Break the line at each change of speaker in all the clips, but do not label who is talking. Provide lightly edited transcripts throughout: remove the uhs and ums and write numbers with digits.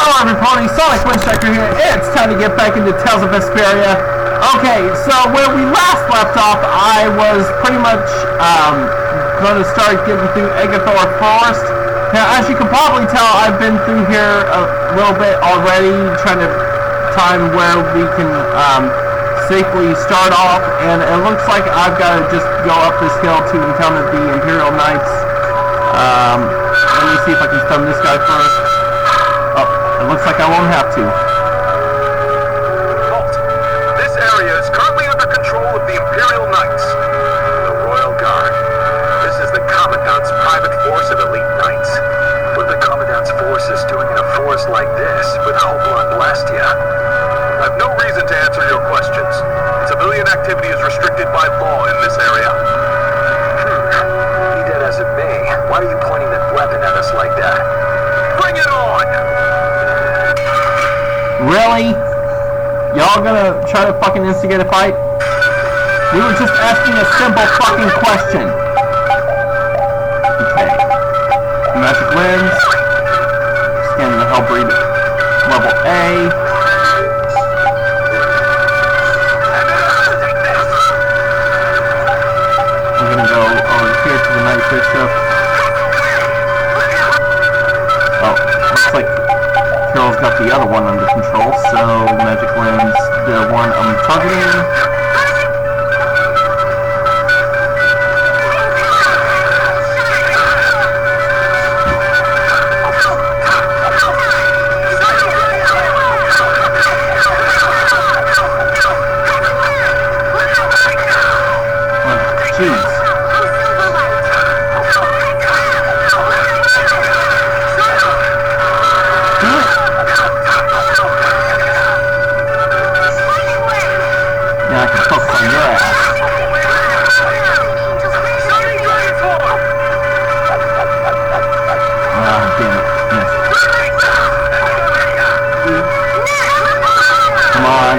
Hello everybody, Sonic Windchecker here. It's time to get back into Tales of Vesperia. Okay, so where we last left off, I was pretty much going to start getting through Agathor Forest. Now, as you can probably tell, I've been through here a little bit already, trying to time where we can safely start off, and it looks like I've got to just go up this hill to encounter the Imperial Knights. Let me see if I can stun this guy first. Oh, it looks like I won't have to.
Halt! This area is currently under control of the Imperial Knights, the Royal Guard. This is the Commandant's private force of elite knights. What are the Commandant's forces doing in a forest like this with Hopla and Blastia? I have no reason to answer your questions. Civilian activity is restricted by law in this area. Be that as it may, why are you pointing that weapon at us like that? Bring it on!
Really? Y'all gonna try to fucking instigate a fight? We were just asking a simple fucking question. Okay. Magic lens. Scanning the Hellbreed level A. I'm gonna go over here to the Night Bishop. Oh, looks like Carol's got the other one under control, so Magic Lens, the one I'm targeting. Jeez. Now I can focus on your ass. Ah, damn it. Yes. Come on.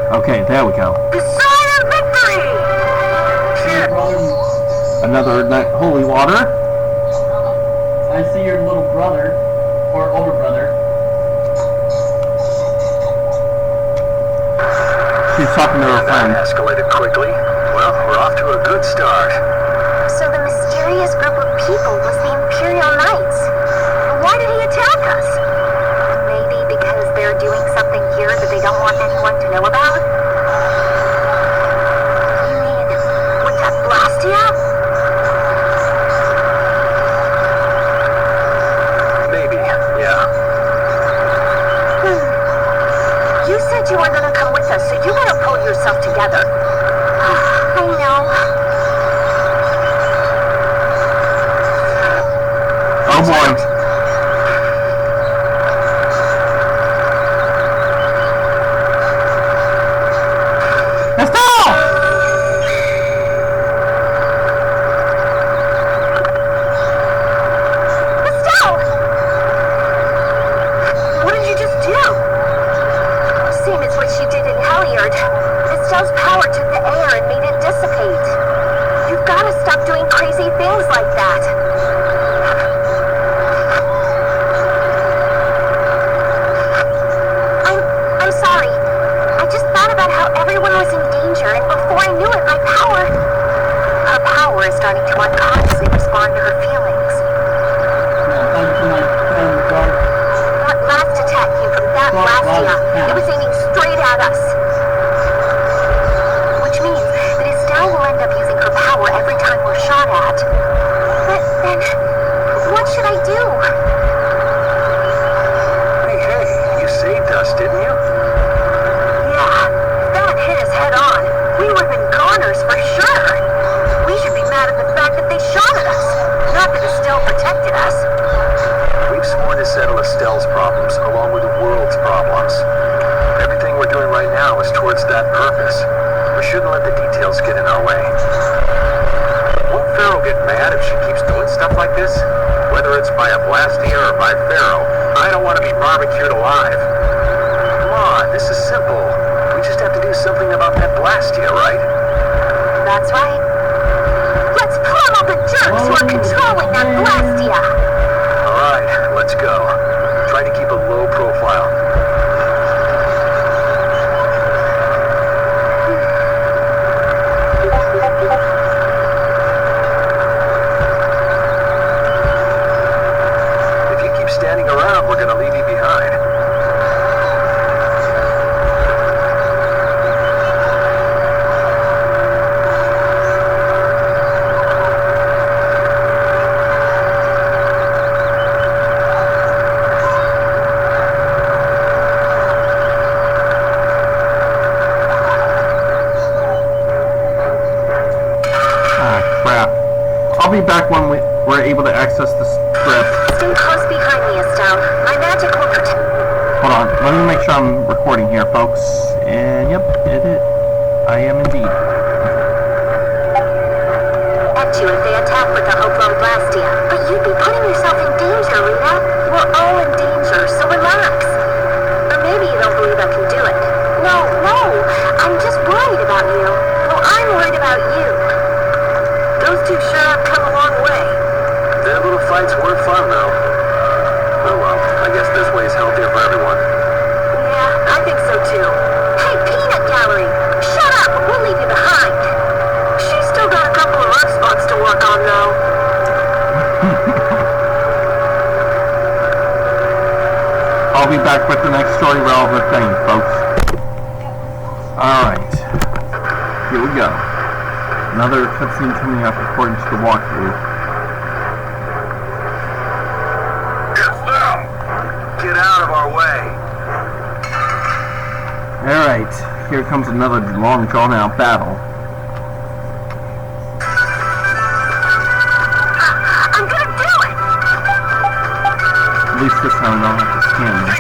Okay, there we go.
The sign of victory!
Another holy water.
I see your little brother, or older brother.
She's talking to her friend.
That escalated quickly. Well, we're off to a good start.
So the mysterious group of people was the Imperial Knights. Why did he attack us? Maybe because they're doing something here that they don't want anyone to know about? You mean, with that Blastia?
Maybe, yeah.
You said you were gonna come with us, so you better pull yourself together. I know.
Oh boy.
Estelle's power took the air and made it dissipate. You've got to stop doing crazy things like that. I'm sorry. I just thought about how everyone was in danger, and before I knew it, her power is starting to unconsciously respond to her feelings. That last attack came from that Blastia. It was aiming straight at us. Which means that Estelle will end up using her power every time we're shot at. But then, what should I do?
Hey, you saved us, didn't you?
Yeah, that hit us head on. We would have been goners for sure. We should be mad at the fact that they shot at us, not that Estelle protected us.
We've sworn to settle Estelle's problems along with the world's problems. Everything we're doing right now is towards that purpose. We shouldn't let the details get in our way. Won't Pharaoh get mad if she keeps doing stuff like this? Whether it's by a Blastia or by Pharaoh, I don't want to be barbecued alive. Come on, this is simple. Blastia, right?
That's right. Let's pummel the jerks who are controlling that Blastia.
Alright, let's go. Try to keep a low profile. If you keep standing around, we're gonna leave you behind.
I'll be back when we're able to access the script.
Stay close behind me, Estelle. My magic will protect...
Hold on, let me make sure I'm recording here, folks. And yep, I am indeed.
At you if they attack with the Hoplon Blastia. But you'd be putting yourself in danger, Rita. We're all in danger, so relax. Or maybe you don't believe I can do it. No, I'm just worried about you. Well, I'm worried about you. Those two sure have come a long way.
Their little fights were fun, though. Oh well, I guess this way is healthier for everyone.
Yeah, I think so too. Hey, Peanut Gallery! Shut up! We'll leave you behind. She's still got a couple of rough spots to work on, though.
I'll be back with the next story relevant thing, folks. Alright. Here we go. Another cutscene coming up according to the walkthrough.
It's them! Get out of our way!
Alright, here comes another long drawn out battle.
I'm gonna do it!
At least this time I don't have to scan them.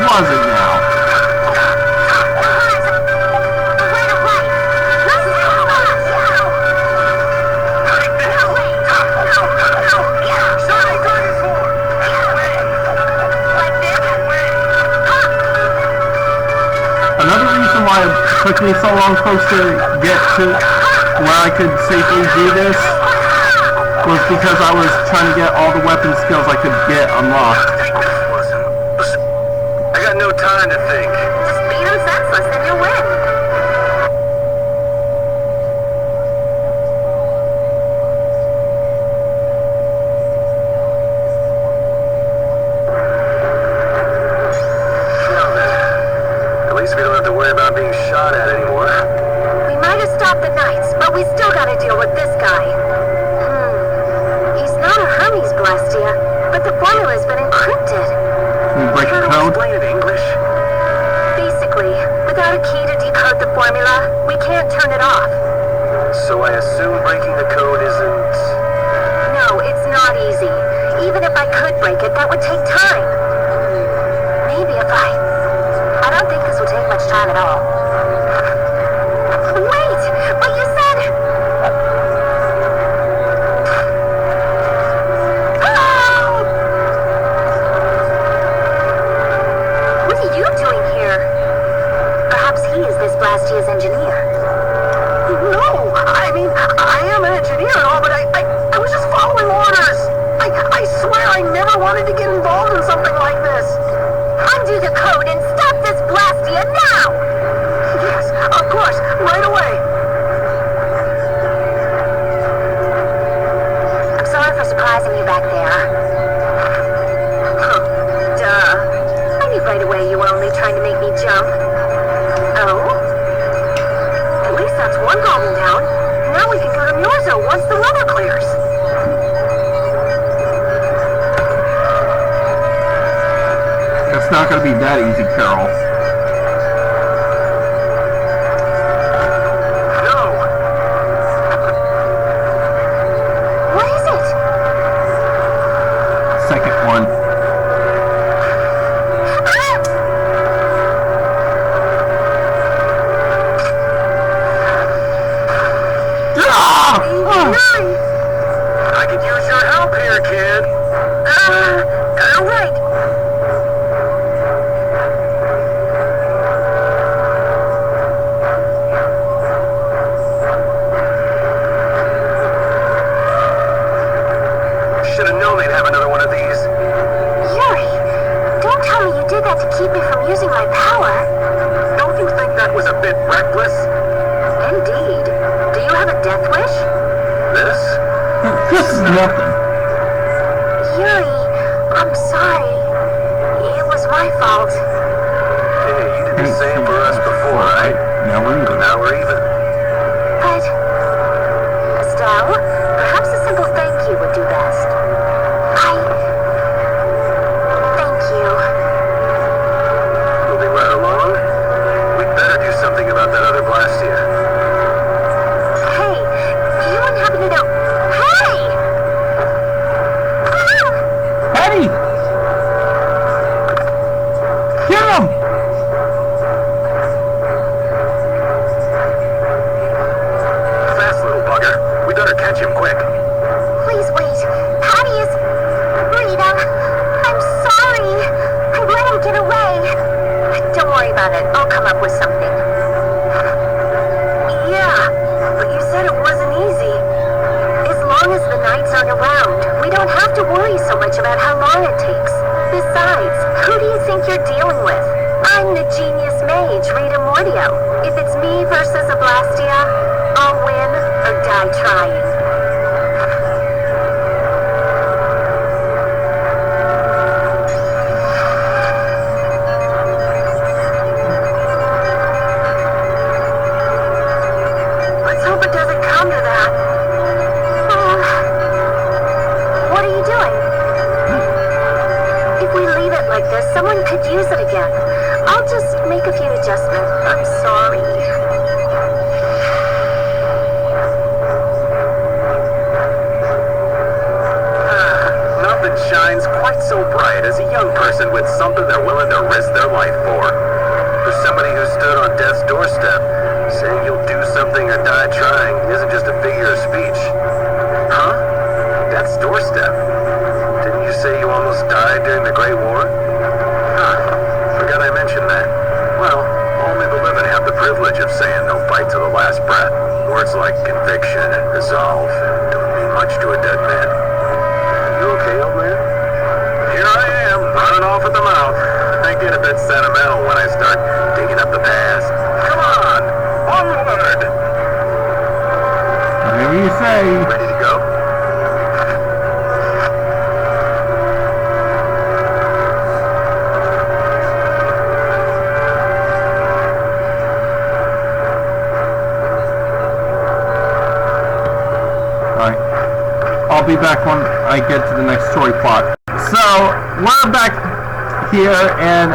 Was it now? Another reason why it took me so long supposed to get to where I could safely do this was because I was trying to get all the weapon skills I could get unlocked.
No time to think.
Just beat him senseless and you win.
Well then, at least we don't have to worry about being shot at anymore.
We might have stopped the Knights, but we still gotta deal with this guy. He's not a Hermes Blastia, but the formula's been encrypted.
Can you break the
Can't
code?
explain it in English.
Basically, without a key to decode the formula, we can't turn it off.
So I assume breaking the code isn't...
No, it's not easy. Even if I could break it, that would take time. Maybe if I don't think this would take much time at all. Wait! But you said... What are you doing here? Perhaps he is this Blastia's engineer.
No! I mean, I am an engineer and all, but I was just following orders! I swear I never wanted to get involved in something like this!
Undo the code and stop this Blastia now!
Yes, of course, right away!
I'm sorry for surprising you back there.
Duh.
I knew right away you were only trying to make me jump. one problem down. Now we can go to Myozo once the weather clears.
It's not going to be that easy, Carol.
No!
What is it?
Second one.
Yuri!
I could use your help here, kid.
Right.
Should have known they'd have another one of these.
Yuri, don't tell me you did that to keep me from using my power.
Don't you think that was a bit reckless?
Indeed. Do you have a death wish?
This?
This is nothing.
Yuri, I'm sorry. It was my fault.
Hey, you did the same for us before, right?
Now we're even.
Now we're even.
But, Estelle, perhaps a simple thank you would do best. Thank you.
Moving right along. We'd better do something about that other Blastia.
Hey, you wouldn't happen to know... Hey!
Eddie! Get him!
Fast little bugger. We better catch him quick.
Please wait. Patty is... Rita, I'm sorry. I let him get away. Don't worry about it. I'll come up with something. Yeah, but you said it wasn't easy. As long as the knights aren't around, we don't have to worry so much about how long it takes. Besides, who do you think you're dealing with? I'm the genius mage, Rita Mordio. If it's me versus a Blastia, I'll win or die trying. Let's hope it doesn't come to that. What are you doing? If we leave it like this, someone could use it again. I'll just make a few adjustments. I'm sorry.
Nothing shines quite so bright as a young person with something they're willing to risk their life for. For somebody who stood on death's doorstep, saying you'll do something or die trying isn't just a figure of speech. Huh? Death's doorstep? Didn't you say you almost died during the Great War? Huh. Forgot I mentioned that. Well, only the living have the privilege of saying they'll fight to the last breath. Words like conviction and resolve don't mean much to a dead man. You okay, old man? Here I am, running off at the mouth. I get a bit sentimental when I start digging up the past. Come on, onward!
Whatever you say.
Ready to go?
Alright. I'll be back when I get to the next story plot. So, we're back here, and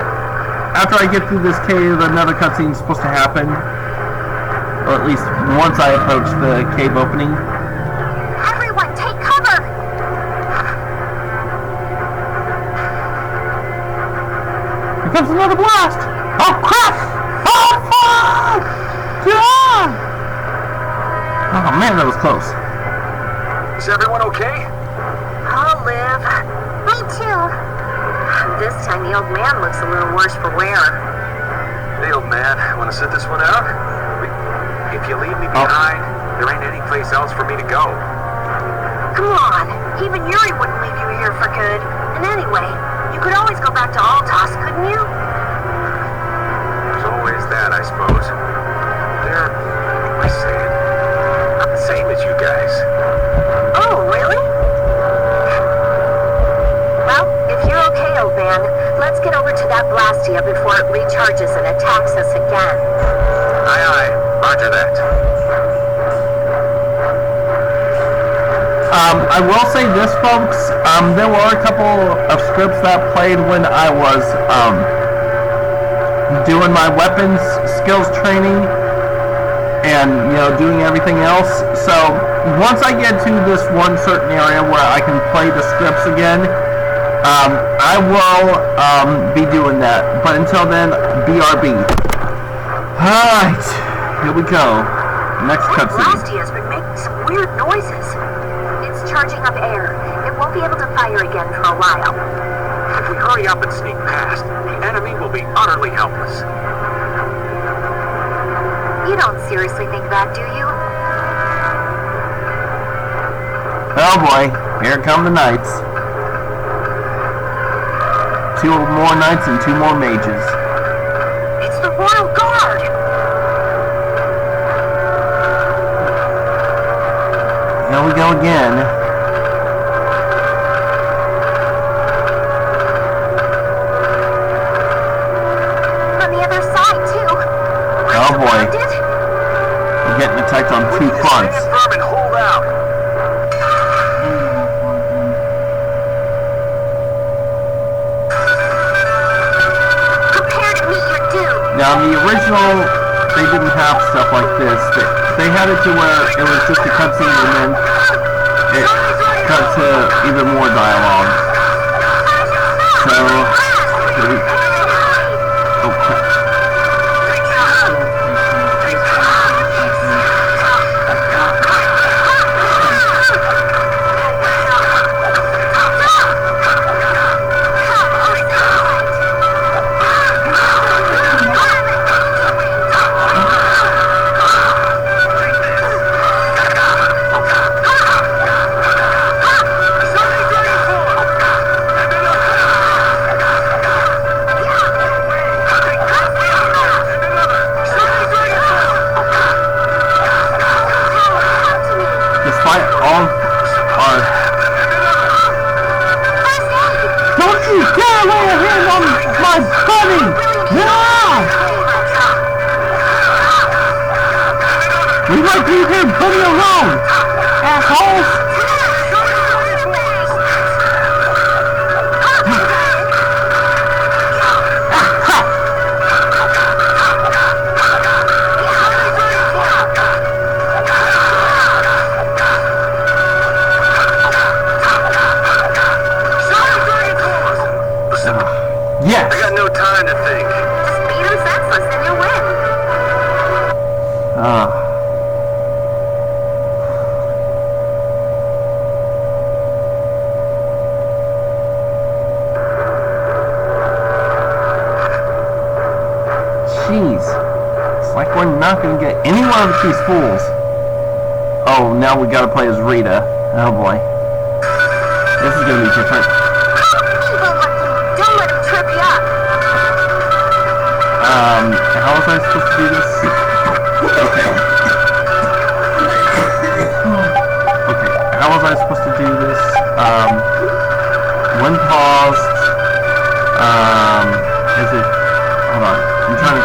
after I get through this cave, another cutscene is supposed to happen. Or at least once I approach the cave opening.
Everyone, take cover!
Here comes another blast! Oh crap! Oh fuck! Yeah! Oh man, that was close.
Is everyone okay?
I'll live. Me too. This time the old man looks a little worse for wear.
Hey, old man, want to sit this one out? If you leave me behind, there ain't any place else for me to go.
Come on. Even Yuri wouldn't leave you here for good. And anyway, you could always go back to Altos, couldn't you?
There's always that, I suppose. They're, what am I saying? Not the same as you guys.
Oh, really? Well, if you're okay, old man, let's get over to that blast Blastia before it recharges and attacks us again.
Aye, aye. Roger that.
I will say this, folks. There were a couple of scripts that played when I was doing my weapons skills training and, you know, doing everything else. So once I get to this one certain area where I can play the scripts again, I will be doing that. But until then, BRB. Alright, here we go. Next cutscene.
Blastia's been making some weird noises. It's charging up air. It won't be able to fire again for a while.
If we hurry up and sneak past, the enemy will be utterly helpless.
You don't seriously think that, do you?
Oh boy, here come the knights. 2 more knights and 2 more mages.
It's the Royal Guard!
Here we go again.
On the other side, too.
Oh boy.
Found it?
We're getting attacked on
We
2
need to
fronts.
stand firm and hold out.
Prepare to meet your doom.
Now, the original, they didn't have stuff like this. They had it to where it was just a cutscene and then it cut to even more dialogue. So, here we oh crap. Despite all our... Don't you dare lay a hand on my buddy! No! We like you here, buddy, alone! Assholes! Yes!
I got no time to think.
Just beat him senseless and you'll win.
Jeez. It's like we're not gonna get any one of these fools. Oh, now we gotta play as Rita. Oh boy. This is gonna be different.
Evil looking. Don't let him trip you up.
How was I supposed to do this? Okay. Okay, how was I supposed to do this? When paused, is it, hold on, I'm trying to,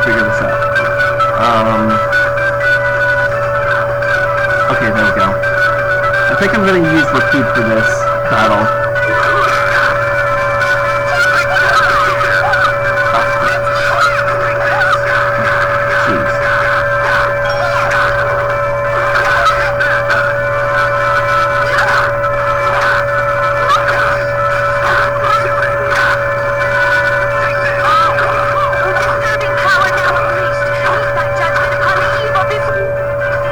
figure this out. Okay, there we go. I think I'm going to use repeat for this battle. Jeez.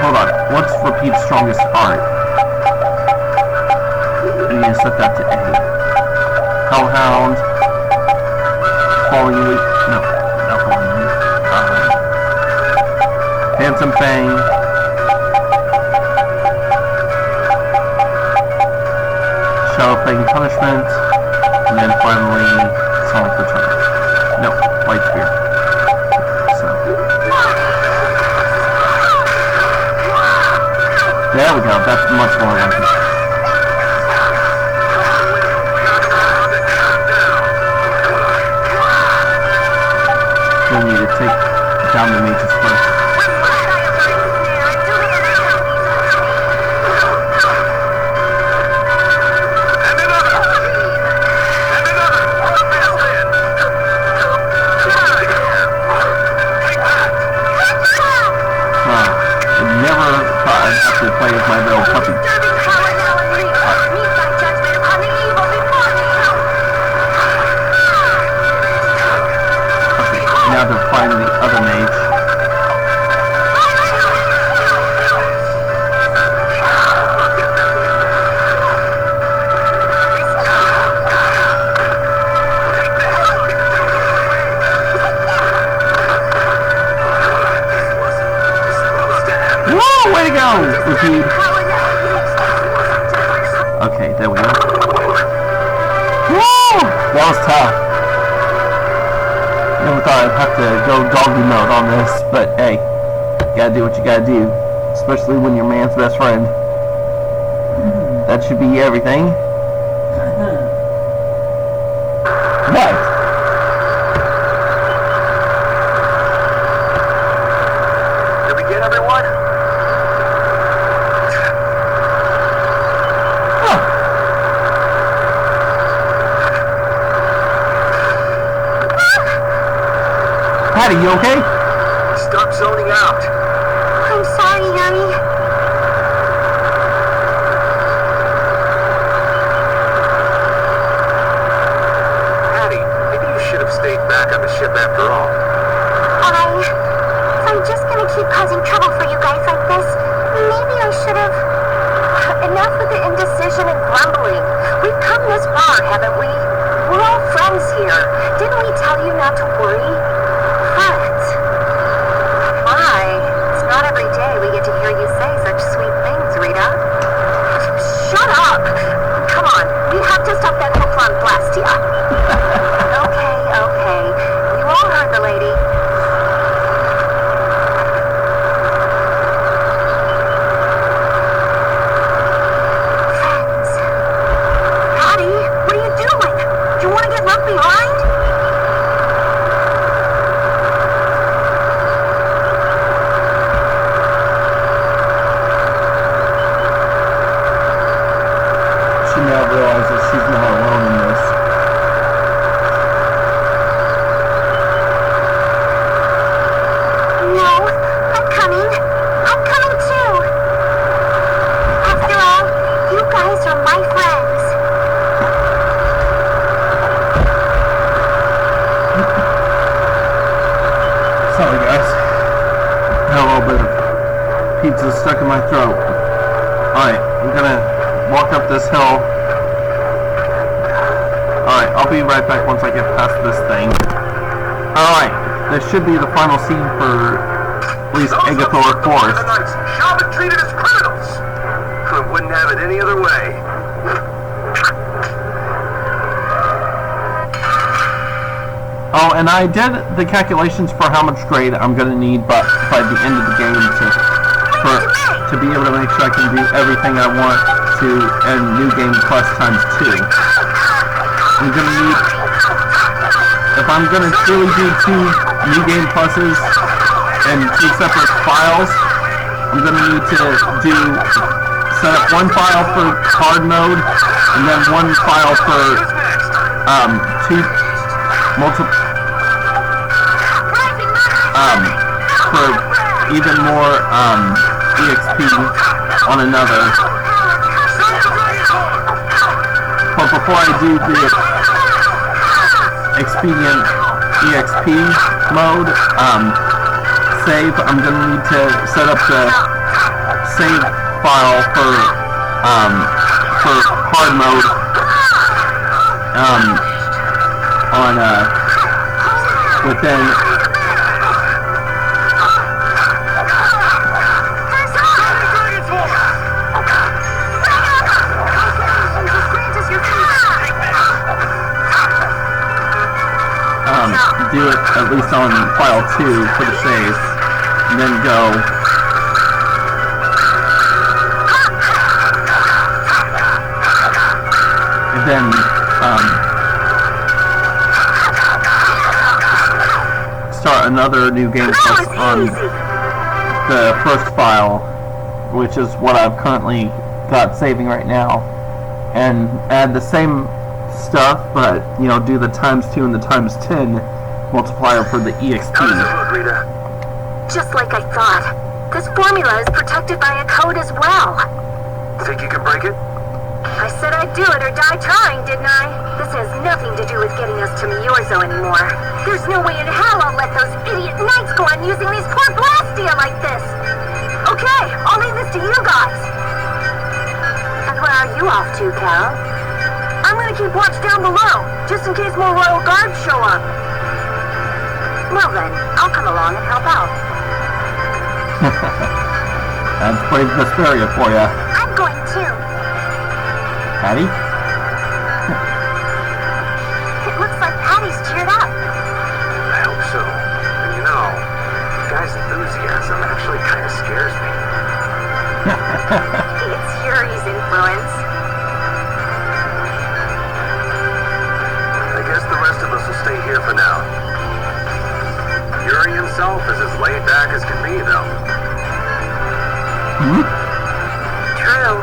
Hold on, what's repeat's strongest art? I need to set that to A. Hellhound. Falling Leap. No, not Falling Leap. Phantom Fang. Shadow Fang Punishment. And then finally, Sonic Return. No, Light Spear. So. There we go. That's much more like it. We need to take down the mages first. To play with my little puppy. Okay, now to find the other mage. Whoa, way to go! Repeat. Okay, there we go. Woo! That was tough. Never thought I'd have to go doggy mode on this, but hey, you gotta do what you gotta do. Especially when you're man's best friend. That should be everything. What?
Did we get everyone?
Patty, you okay?
Stop zoning out.
I'm sorry, Yummy.
Patty, maybe you should have stayed back on the ship after all.
If I'm just gonna keep causing trouble for you guys like this, maybe I should have... Enough with the indecision and grumbling. We've come this far, haven't we? We're all friends here. Didn't we tell you not to worry? Friends. My, it's not every day we get to hear you say such sweet things, Rita. Shut up! Come on, we have to stop that hook on Blastia. Okay. You all heard the lady. Friends. Patty, what are you doing? Do you want to get left behind?
She now realizes she's not alone in this.
No, I'm coming. I'm coming too. After all, you guys are my friends.
Sorry guys. I have a little bit of pizza stuck in my throat. Alright, I'm gonna walk up this hill. Alright, I'll be right back once I get past this thing. Alright, this should be the final scene for at least Agathor Forest.
Shall be treated as criminals. Wouldn't have it any other way.
Oh, and I did the calculations for how much grade I'm gonna need by the end of the game to be able to make sure I can do everything I want to and New Game Plus times 2. I'm gonna need, if I'm gonna truly do 2 New Game Pluses and 2 separate files, I'm gonna need to set up one file for hard mode and then one file for for even more EXP on another. But before I do the expedient EXP mode save, I'm gonna need to set up the save file for hard mode within do it at least on file 2 for the save, and then go then start another new game plus on the first file, which is what I've currently got saving right now, and add the same stuff, but you know, do the ×2 and the ×10 multiplier for the EXP.
How does it look, Rita?
Just like I thought. This formula is protected by a code as well.
Think you can break it?
I said I'd do it or die trying, didn't I? This has nothing to do with getting us to Myozo anymore. There's no way in hell I'll let those idiot knights go on using these poor Blastia like this. Okay, I'll leave this to you guys. And where are you off to, Cal? I'm gonna keep watch down below, just in case more royal guards show up. Well then, I'll come along and help out.
That's played Vesperia for ya.
I'm going too.
Patty?
It looks like Patty's cheered up.
I hope so. And you know, the guy's enthusiasm actually kind of scares me.
It's Yuri's influence.
I guess the rest of us will stay here for now. Yuri himself is as laid back as can be, though.
Hmm?
True.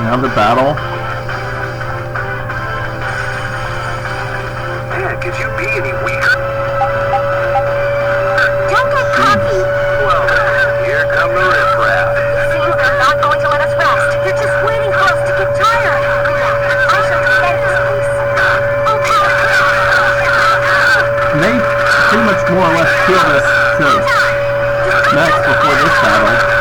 Now the battle.
Man, could you be any weaker?
Don't get cocky.
Well, here come the riffraff.
Seems they're not going to let us rest. They're just waiting for us to get tired. I should defend this place. Oh,
They pretty much more or less kill this to Max before this battle.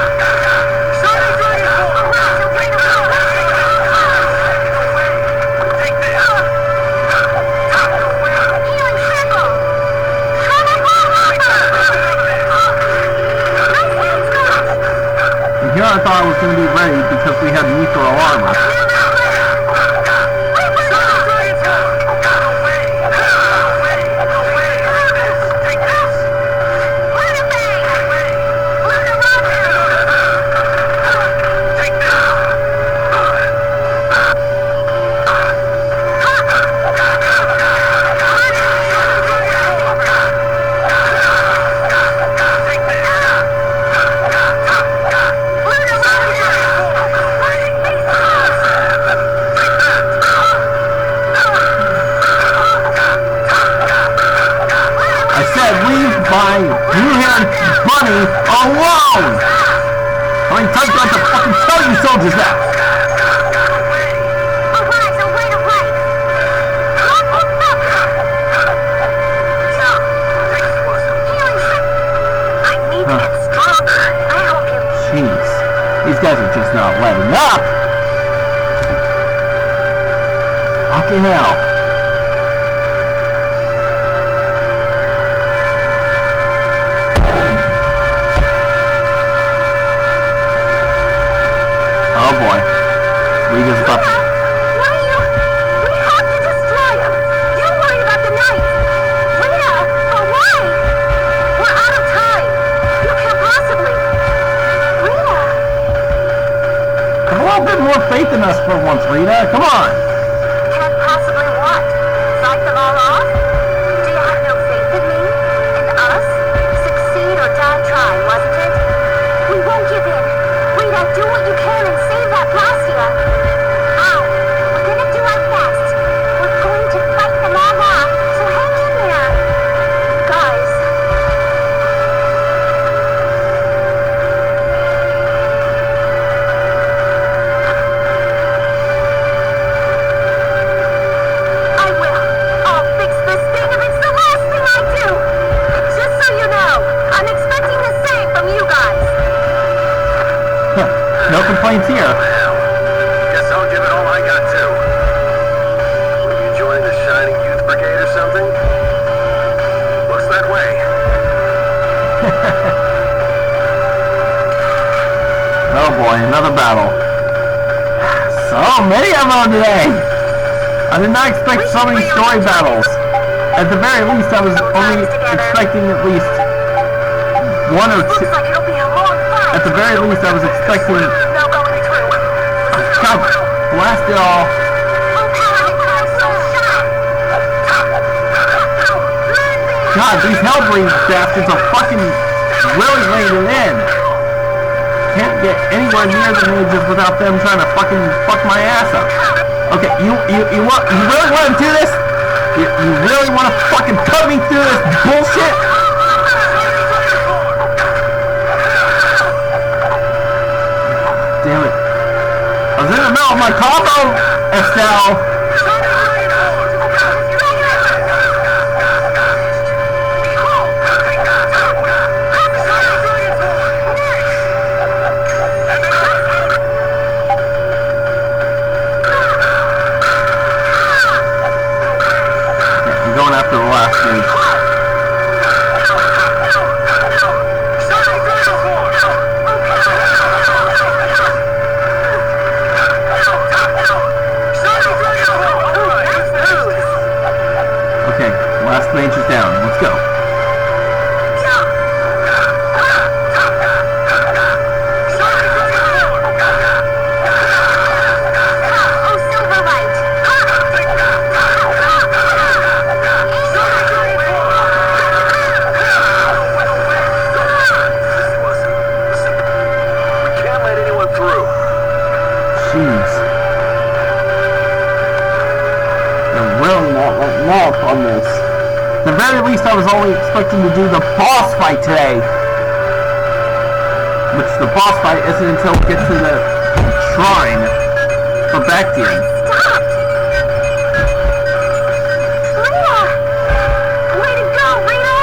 Here I thought I was going to be ready because we had mithril armor. My blue-haired bunny alone! How many times do I have to fucking tell you soldiers that?
I need to get stronger. I hope you...
Jeez. These guys are just not letting up! Fucking hell. Oh boy. We just got...
We have to destroy him! You worry about the knife! Rita, but why? We're out of time! You can't possibly... Rita!
Have a little bit more faith in us for once, Rita. Come on!
Can't possibly what? Fight them all off? Do you have no faith in me? In us? Succeed or die trying, wasn't it? We won't give in. Rita, do what you can and save that Blastia. Ow. We're gonna do our best. We're going to fight them all off, so hang in there. Guys.
plane's here.
Well, guess I'll give it all I got too. Will you join the Shining Youth Brigade or something? Looks that way.
Oh boy, another battle. So many of them today! I did not expect so many story battles. At the very least, I was only expecting at least one or two. At the very least, I was expecting... God, blast it all. God, these Hellbreed bastards are fucking really laying it in. Can't get anywhere near the mages without them trying to fucking fuck my ass up. Okay, you really want to do this? You really want to fucking put me through this bullshit? Damn it. I was in the middle of my combo, Estelle. After the last move. Okay, last mage is down. Let's go. On this. At the very least, I was only expecting to do the boss fight today. Which the boss fight isn't until we get to the shrine for Bactian.
Stop! Rita! Way to go, Rita!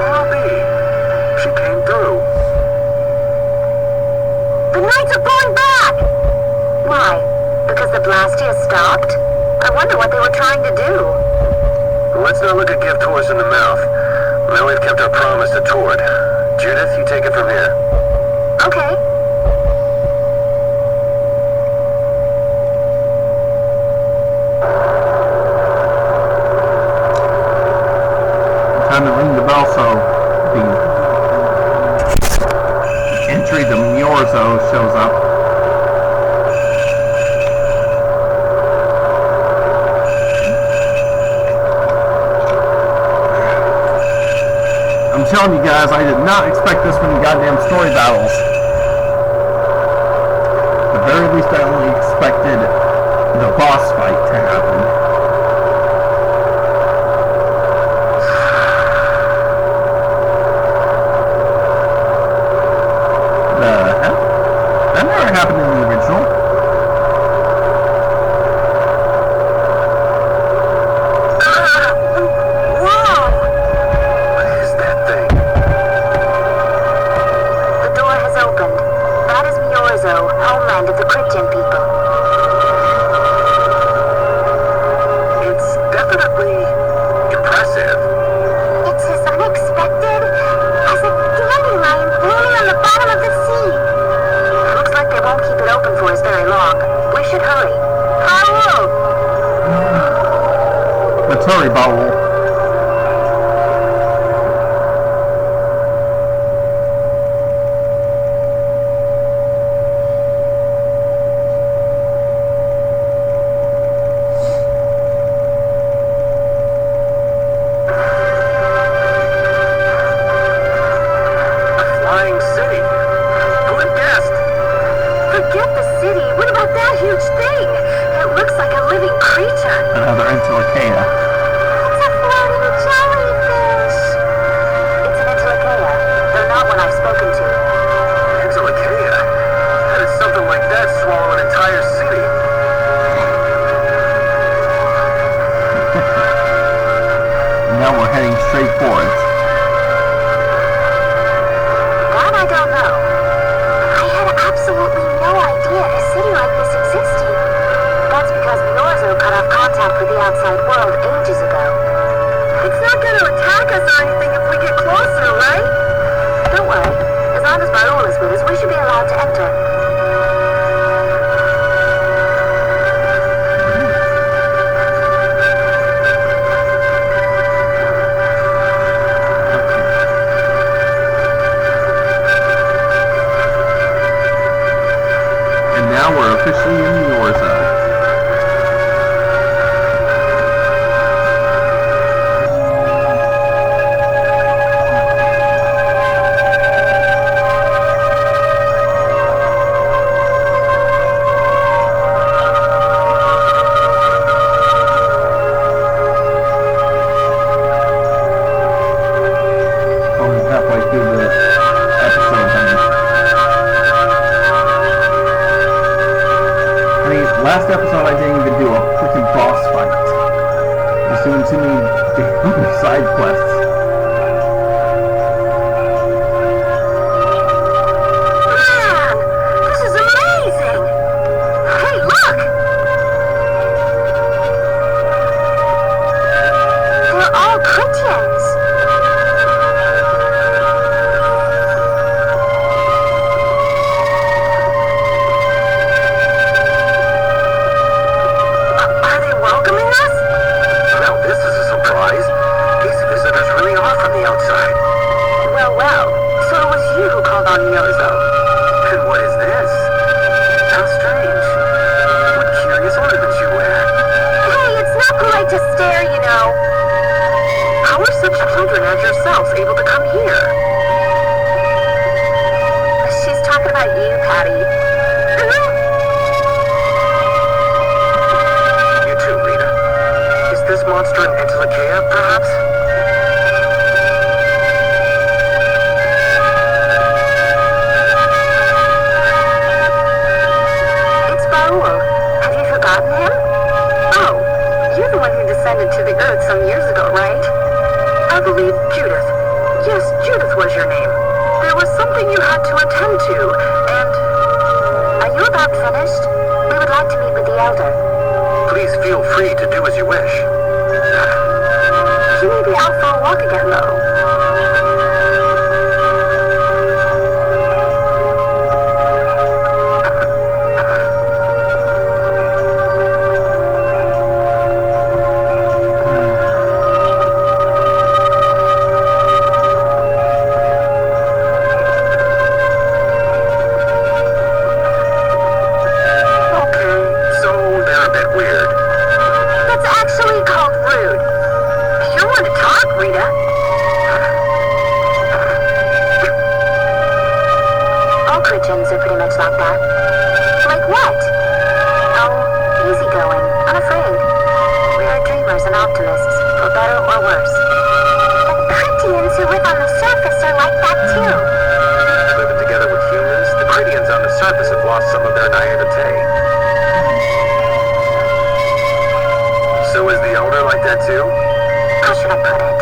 Robbie, she came through.
The Knights are pulling back! Why? Because the Blastia stopped? I wonder what they were trying to do.
Let's not look a gift horse in the mouth. Now we've kept our promise to Tord. Judith, you take it from here.
Okay.
Time to ring the bell so the entry to Myozo shows up. I'm telling you guys, I did not expect this many goddamn story battles. At the very least, I only expected the boss fight to happen. The hell? That never happened in the original.
Homeland of the Christian people.
It's definitely impressive.
It's as unexpected as a dandelion blooming on the bottom of the sea. Looks like they won't keep it open for us very long. We should hurry. Hurry!
Let's hurry, Baul. Another Entelekea.
It's a floating jellyfish. It's an Entelekea. They're not one I've spoken to.
Entelekea? How did something like that swallow an entire city?
Now we're heading straight for it.
That I don't know. I had absolutely no idea We should be allowed to enter.
And now we're officially in Myozo. Last episode I didn't even do a freaking boss fight. Just doing too many damn side quests.
Man, this is amazing! Hey, look! They're all Christians.
Myozo. And what is this? How strange. What curious ornaments you wear.
Hey, it's not polite to stare, you know.
How are such children as yourselves able to come here?
She's talking about you, Patty.
You too, Rita. Is this monster an Entelekea, perhaps?
Have you forgotten him? Oh, you're the one who descended to the earth some years ago, right?
I believe Judith. Yes, Judith was your name. There was something you had to attend to, and...
Are you about finished? We would like to meet with the Elder.
Please feel free to do as you wish.
She may be out for a walk again, though. Christians are pretty much like that. Like what? Oh, easygoing, unafraid. We are dreamers and optimists, for better or worse. But Christians who live on the surface are like that too.
Living together with humans, the Critians on the surface have lost some of their naivete. So is the Elder like that too?
How should I put it?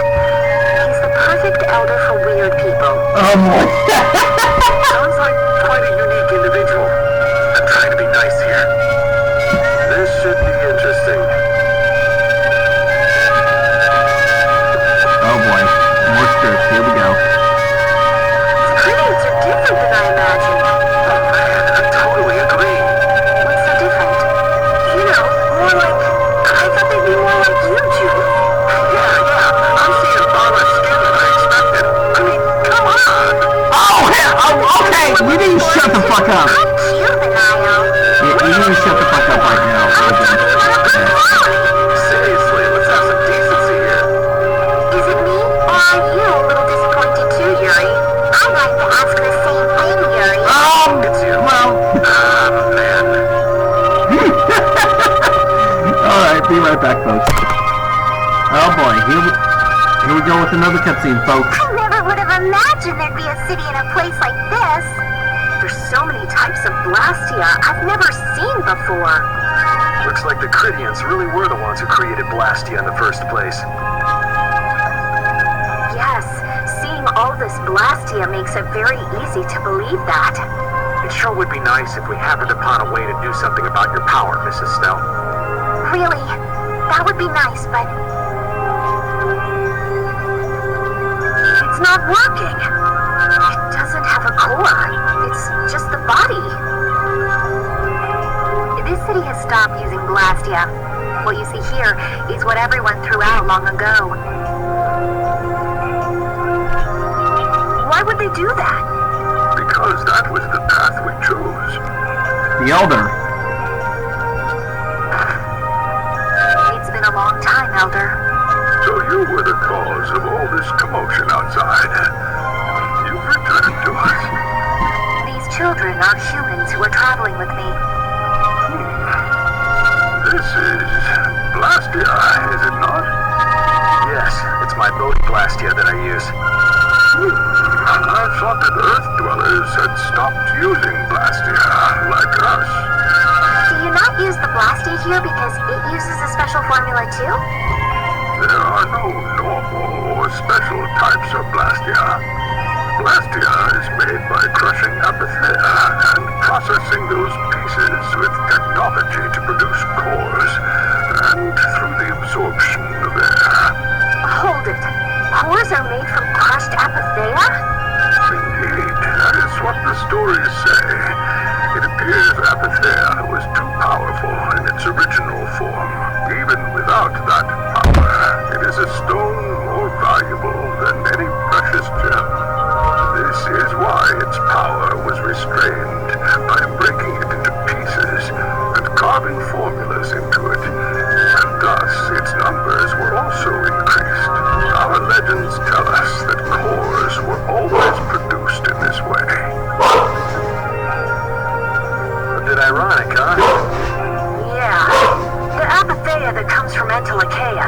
He's the perfect elder for weird people.
Oh my
Sounds like quite a unique individual. I'm trying to be nice here. This should be interesting.
Oh boy, more scripts, here we go.
The Critians are different than I imagined.
I totally agree.
What's so different?
You know, more like... I thought they'd be more like you, Judith. Yeah. I'm seeing far less skin than I expected. I mean, come on.
Oh, okay, you need to shut the fuck up.
I'm juvenile.
Yeah, you need to shut the fuck up right now.
Seriously, let's have some decency here.
Is it me, or are you a little disappointed too, Yuri? I'd like to ask the same thing, Yuri.
It's you.
Well.
Man.
Alright, be right back, folks. Oh boy, here we go with another cutscene, folks.
I never would have imagined there'd be a city in a place like this. There's so many types of Blastia I've never seen before.
Looks like the Critians really were the ones who created Blastia in the first place.
Yes, seeing all this Blastia makes it very easy to believe that.
It sure would be nice if we happened upon a way to do something about your power, Mrs. Snell.
Really, that would be nice, but... it's not working. It doesn't doesn't have a core. It's just the body. This city has stopped using Blastia. What you see here is what everyone threw out long ago. Why would they do that?
Because that was the path we chose.
The Elder.
It's been a long time, Elder.
So you were the cause of all this commotion outside. You've returned to us.
These children are humans who are traveling with me.
This is Blastia, is it not?
Yes, it's my boat Blastia that I use.
I thought that Earth dwellers had stopped using Blastia, like us.
Do you not use the Blastia here because it uses a special formula too?
There are no normal or special types of Blastia. Blastia is made by crushing Adephagos and processing those pieces with technology to produce cores, and through the absorption of air.
Hold it. Cores are made from crushed Adephagos?
Indeed, that is what the stories say. It appears Adephagos was too powerful in its original form. Even without that power, it is a stone more valuable than any precious gem. This is why its power was restrained by breaking it into pieces and carving formulas into it. And thus, its numbers were also increased. Our legends tell us that cores were always produced in this way.
A bit ironic, huh?
Yeah. The Adephagos that comes from Entelakea,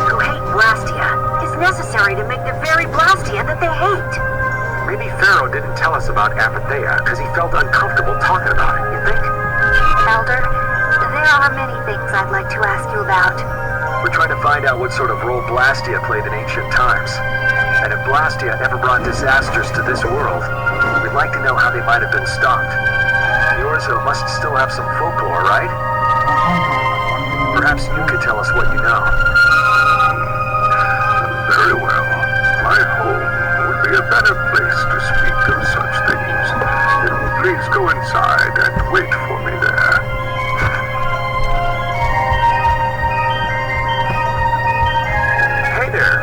who hate Blastia, is necessary to make the very Blastia that they hate.
Maybe Pharaoh didn't tell us about Adephagos because he felt uncomfortable talking about it, you think?
Elder, there are many things I'd like to ask you about.
We're trying to find out what sort of role Blastia played in ancient times. And if Blastia ever brought disasters to this world, we'd like to know how they might have been stopped. Myozo must still have some folklore, right? Perhaps you could tell us what you know.
Very well. My home would be a better place to speak of such things. Please go inside and wait for me there.
Hey there,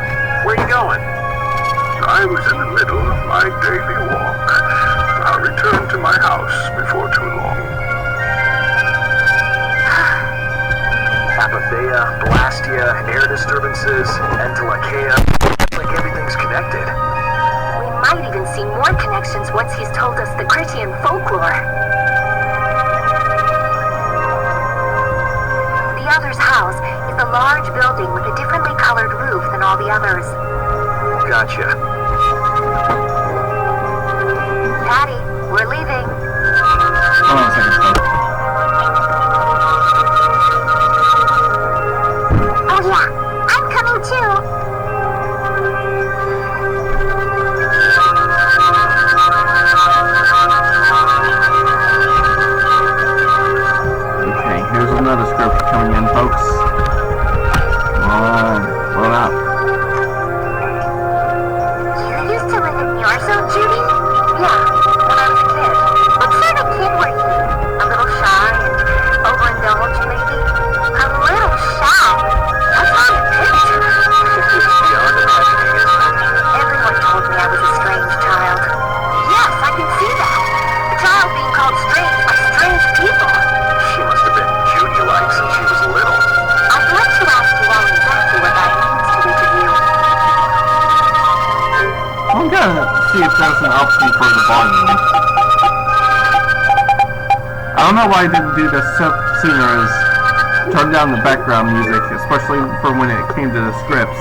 where are you going?
I was in the middle of my daily walk. I'll return to my house before too long.
Adephagos, Blastia, air disturbances, Entelakea. Like everything's connected.
We might even see more connections once he's told us the Critian folklore. The other's house is a large building with a differently colored roof than all the others.
Gotcha.
Patty, we're leaving.
Hold on a second, folks.
Oh yeah, I'm coming too.
Okay, here's another script coming in, folks. Come on, load up.
You used to live in Myozo, Judy? Yeah, when I was a kid. What sort of kid were you? A little shy and overindulged, maybe? A little shy? That's not a picture.
Beyond imagining, isn't it?
Everyone told me I was a strange child. Yes, I can see that. A child being called strange by strange people.
She must have been Judy-like since she was little.
I'd like to ask you all exactly what that means to each of you.
I'm gonna see if there's an option for the volume. I don't know why I didn't do this sooner, as turn down the background music, especially for when it came to the scripts.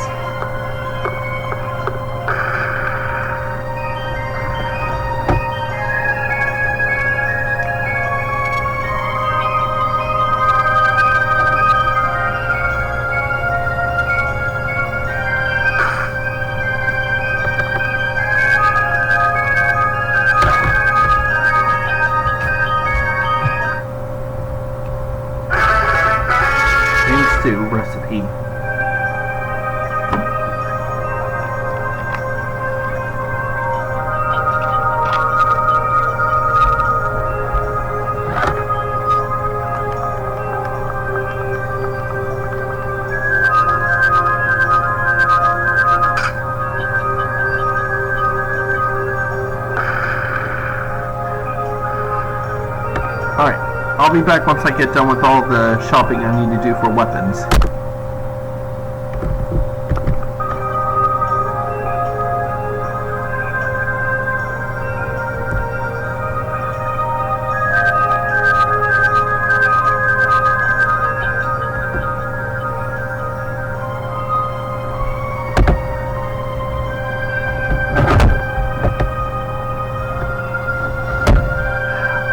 Stew recipe. Alright, I'll be back once I get done with all the shopping I need to do for weapons.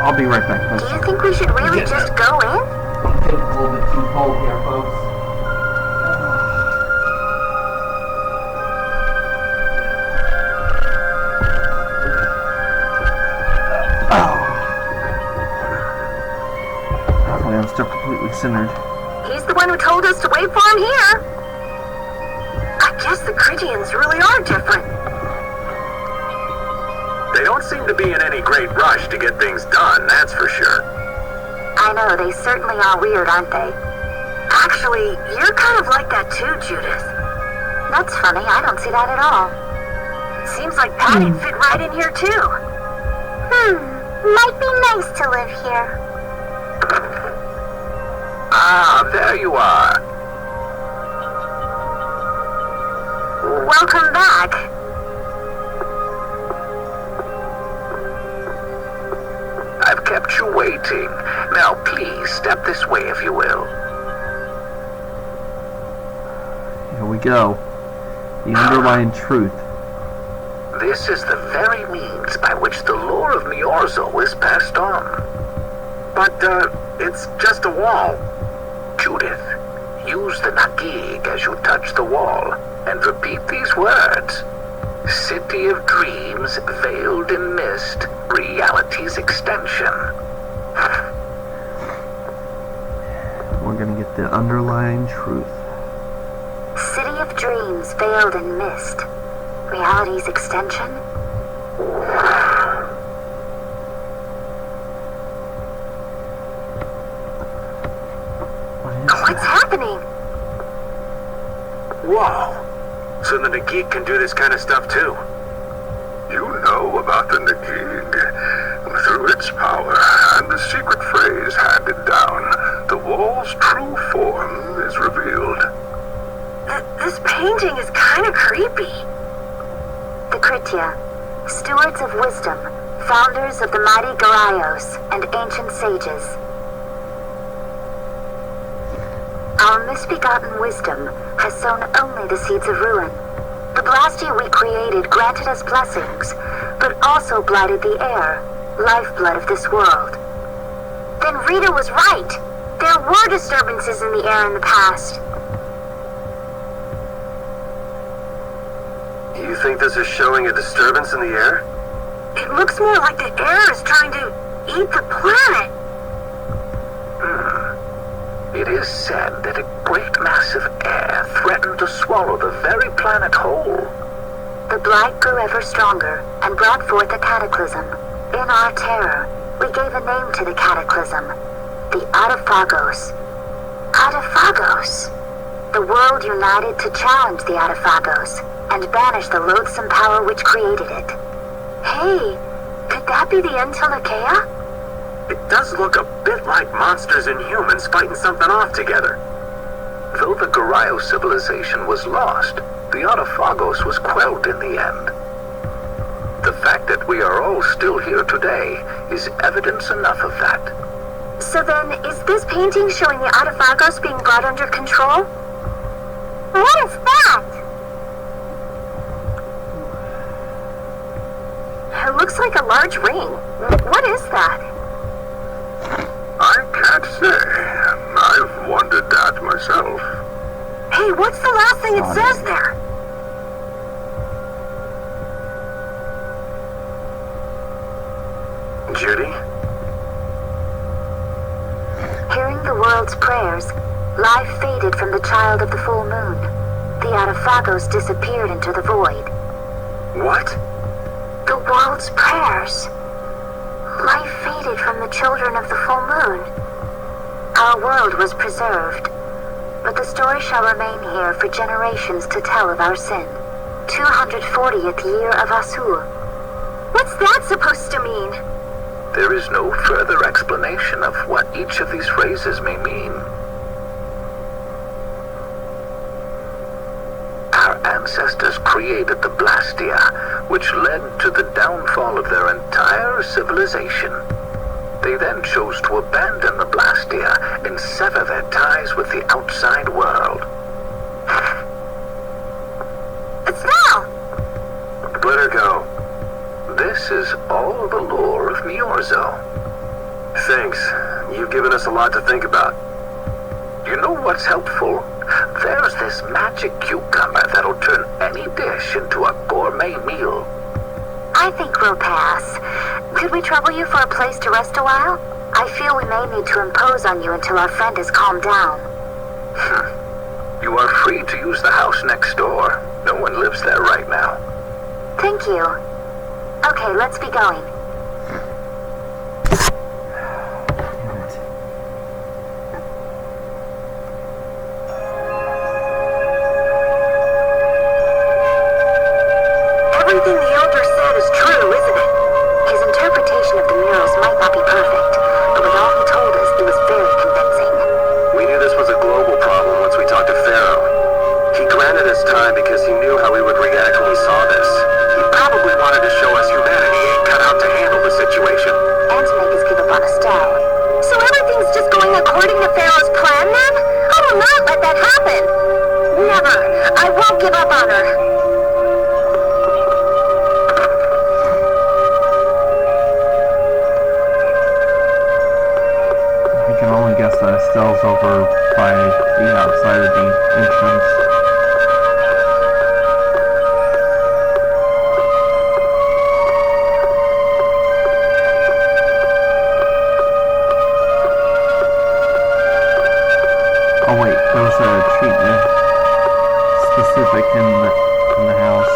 I'll be right back, folks.
Do you think we should really just go in?
I think it's a little bit too cold here, folks.
Hopefully I'm still completely centered.
He's the one who told us to wait for him here. I guess the Critians really are different.
They don't seem to be in any great rush to get things done, that's for sure.
I know, they certainly are weird, aren't they? Actually, you're kind of like that too, Judith. That's funny, I don't see that at all. Seems like Patty'd fit right in here too.
Might be nice to live here.
Ah, there you are.
Welcome back.
I've kept you waiting. Now please step this way if you will.
Here we go. The underlying truth.
This is the very means by which the lore of Myozo is passed on. But, it's just a wall. Judith, use the Nagig as you touch the wall, and repeat these words. City of dreams, veiled in mist, reality's extension.
We're gonna get the underlying truth.
City of dreams veiled in mist. Reality's extension? What's happening?
Whoa. So the Nagig can do this kind of stuff too? You know about the Nagig. Through its power and the secret phrase handed down, the wall's true form is revealed.
This painting is kind of creepy. The Kritia, stewards of wisdom, founders of the mighty Garaios, and ancient sages. Our misbegotten wisdom has sown only the seeds of ruin. The Blastia we created granted us blessings, but also blighted the air, lifeblood of this world. Then Rita was right. There were disturbances in the air in the past.
You think this is showing a disturbance in the air?
It looks more like the air is trying to eat the planet.
It is said that a great mass of air threatened to swallow the very planet whole.
The blight grew ever stronger and brought forth a cataclysm. In our terror, we gave a name to the cataclysm, the Adephagos. Adephagos! The world united to challenge the Adephagos and banish the loathsome power which created it. Hey, could that be the Entelekea?
It does look a bit like monsters and humans fighting something off together. Though the Garaio civilization was lost, the Adephagos was quelled in the end. The fact that we are all still here today is evidence enough of that.
So then, is this painting showing the Adephagos being brought under control?
What is that?
It looks like a large ring. What is that?
I can't say. I've wondered that myself.
Hey, what's the last thing it says there?
Judy?
Hearing the world's prayers, life faded from the child of the full moon. The Adephagos disappeared into the void.
What?
The world's prayers. Life faded from the children of the full moon. Our world was preserved, but the story shall remain here for generations to tell of our sin. 240th year of Asur. What's that supposed to mean?
There is no further explanation of what each of these phrases may mean. Our ancestors created the Blastia, which led to the downfall of their entire civilization. They then chose to abandon the Blastia and sever their ties with the outside world.
Estelle!
Let her go. This is all the lore of Myozo.
Thanks. You've given us a lot to think about.
You know what's helpful? There's this magic cucumber that'll turn any dish into a gourmet meal.
I think we'll pass. Could we trouble you for a place to rest a while? I feel we may need to impose on you until our friend has calmed down.
You are free to use the house next door. No one lives there right now.
Thank you. Okay, let's be going. Everything the Elder said is true, isn't it? His interpretation of the murals might not be perfect, but with all he told us, it was very convincing.
We knew this was a global problem once we talked to Pharaoh. He granted us time because he knew how we would react when we saw this. He probably wanted to show us humanity ain't cut out to handle the situation.
And to make us give up on Estelle. So everything's just going according to Pharaoh's plan, then? I will not let that happen! Never! I won't give up on her!
I can only guess that Estelle's over by the outside of the entrance. Oh wait, there was a treatment specific in the house.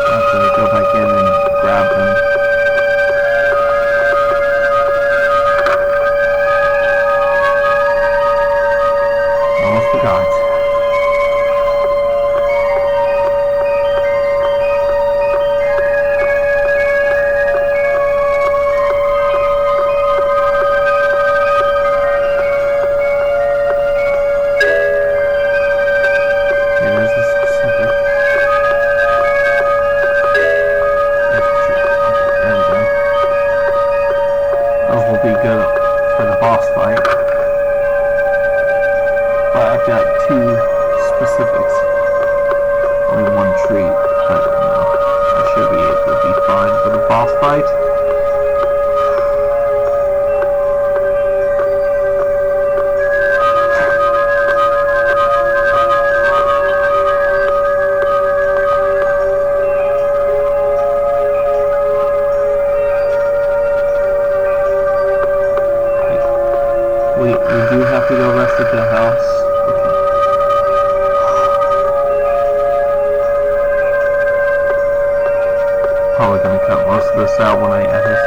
I have to go back in and grab them. Almost forgot. We do have to go rest at the house. Probably gonna cut most of this out when I edit.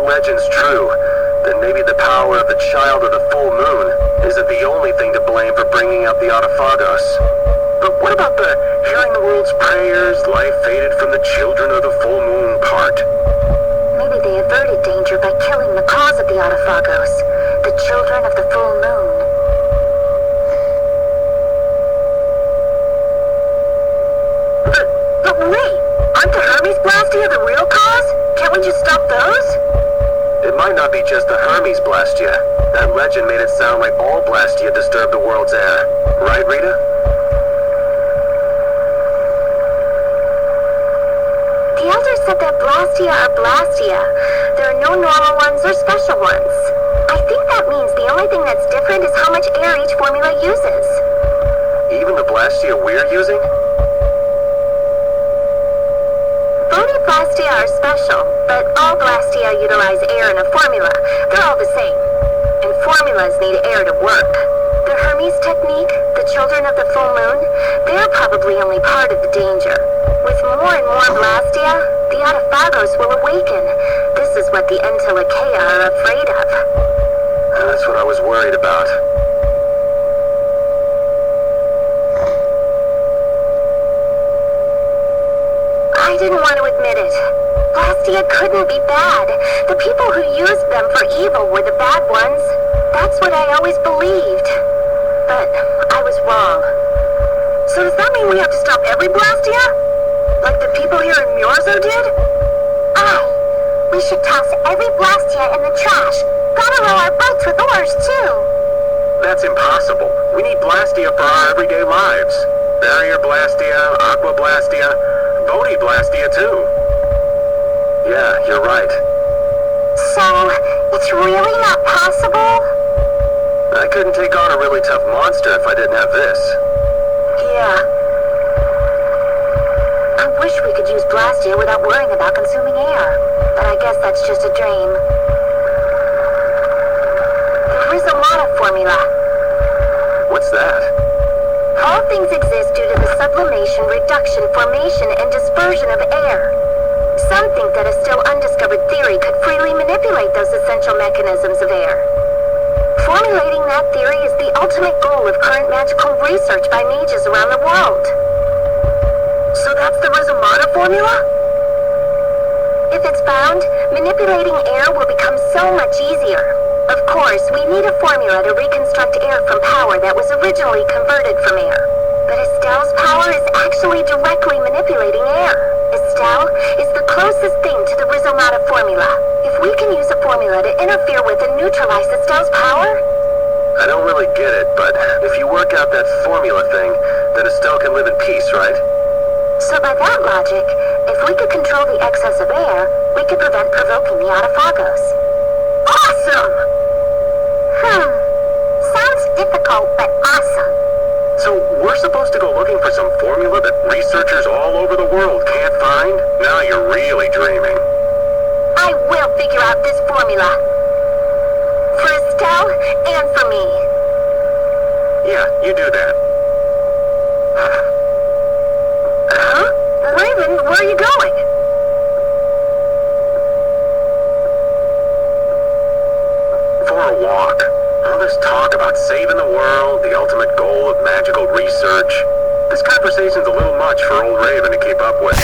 Legend's true, then maybe the power of the child of the full moon isn't the only thing to blame for bringing out the Adephagos. But what about the hearing the world's prayers, life faded from the children of the full moon part?
Maybe they averted danger by killing the cause of the Adephagos, the children of the full moon. But wait! Aren't the Hermes Blastia the real cause? Can't we just stop those?
It might not be just the Hermes Blastia. That legend made it sound like all Blastia disturb the world's air. Right, Rita?
The Elder said that Blastia are Blastia. There are no normal ones or special ones. I think that means the only thing that's different is how much air each formula uses.
Even the Blastia we're using?
Bony Blastia are special, but all Blastia utilize air in a formula. They're all the same. And formulas need air to work. The Hermes technique, the children of the full moon, they're probably only part of the danger. With more and more Blastia, the Adephagos will awaken. This is what the Entelechea are afraid of.
That's what I was worried about.
I didn't want to admit it. Blastia couldn't be bad. The people who used them for evil were the bad ones. That's what I always believed. But I was wrong. So does that mean we have to stop every Blastia? Like the people here in Myozo did?
Aye. We should toss every Blastia in the trash. Gotta row our boats with oars, too.
That's impossible. We need Blastia for our everyday lives. Barrier Blastia, Aqua Blastia, Bony Blastia too.
Yeah, you're right.
So, it's really not possible?
I couldn't take on a really tough monster if I didn't have this.
Yeah. I wish we could use Blastia without worrying about consuming air. But I guess that's just a dream. The Rizomata formula.
What's that?
All things exist due to the sublimation, reduction, formation, and dispersion of air. Some think that a still undiscovered theory could freely manipulate those essential mechanisms of air. Formulating that theory is the ultimate goal of current magical research by mages around the world. So that's the Rizomata formula? If it's found, manipulating air will become so much easier. Of course, we need a formula to reconstruct air from power that was originally converted from air. But Estelle's power is actually directly manipulating air. Estelle is the closest thing to the Rizomata formula. If we can use a formula to interfere with and neutralize Estelle's power...
I don't really get it, but if you work out that formula thing, then Estelle can live in peace, right?
So by that logic, if we could control the excess of air, we could prevent provoking the Adephagos.
Awesome! Sounds difficult, but awesome.
So we're supposed to go looking for some formula that researchers all over the world can't find? Now you're really dreaming.
I will figure out this formula. For Estelle and for me.
Yeah, you do that.
Huh? Raven, where are you going?
For a walk. All this talk about saving the world, the ultimate goal of magical research. This conversation's a little much for old Raven to keep up with.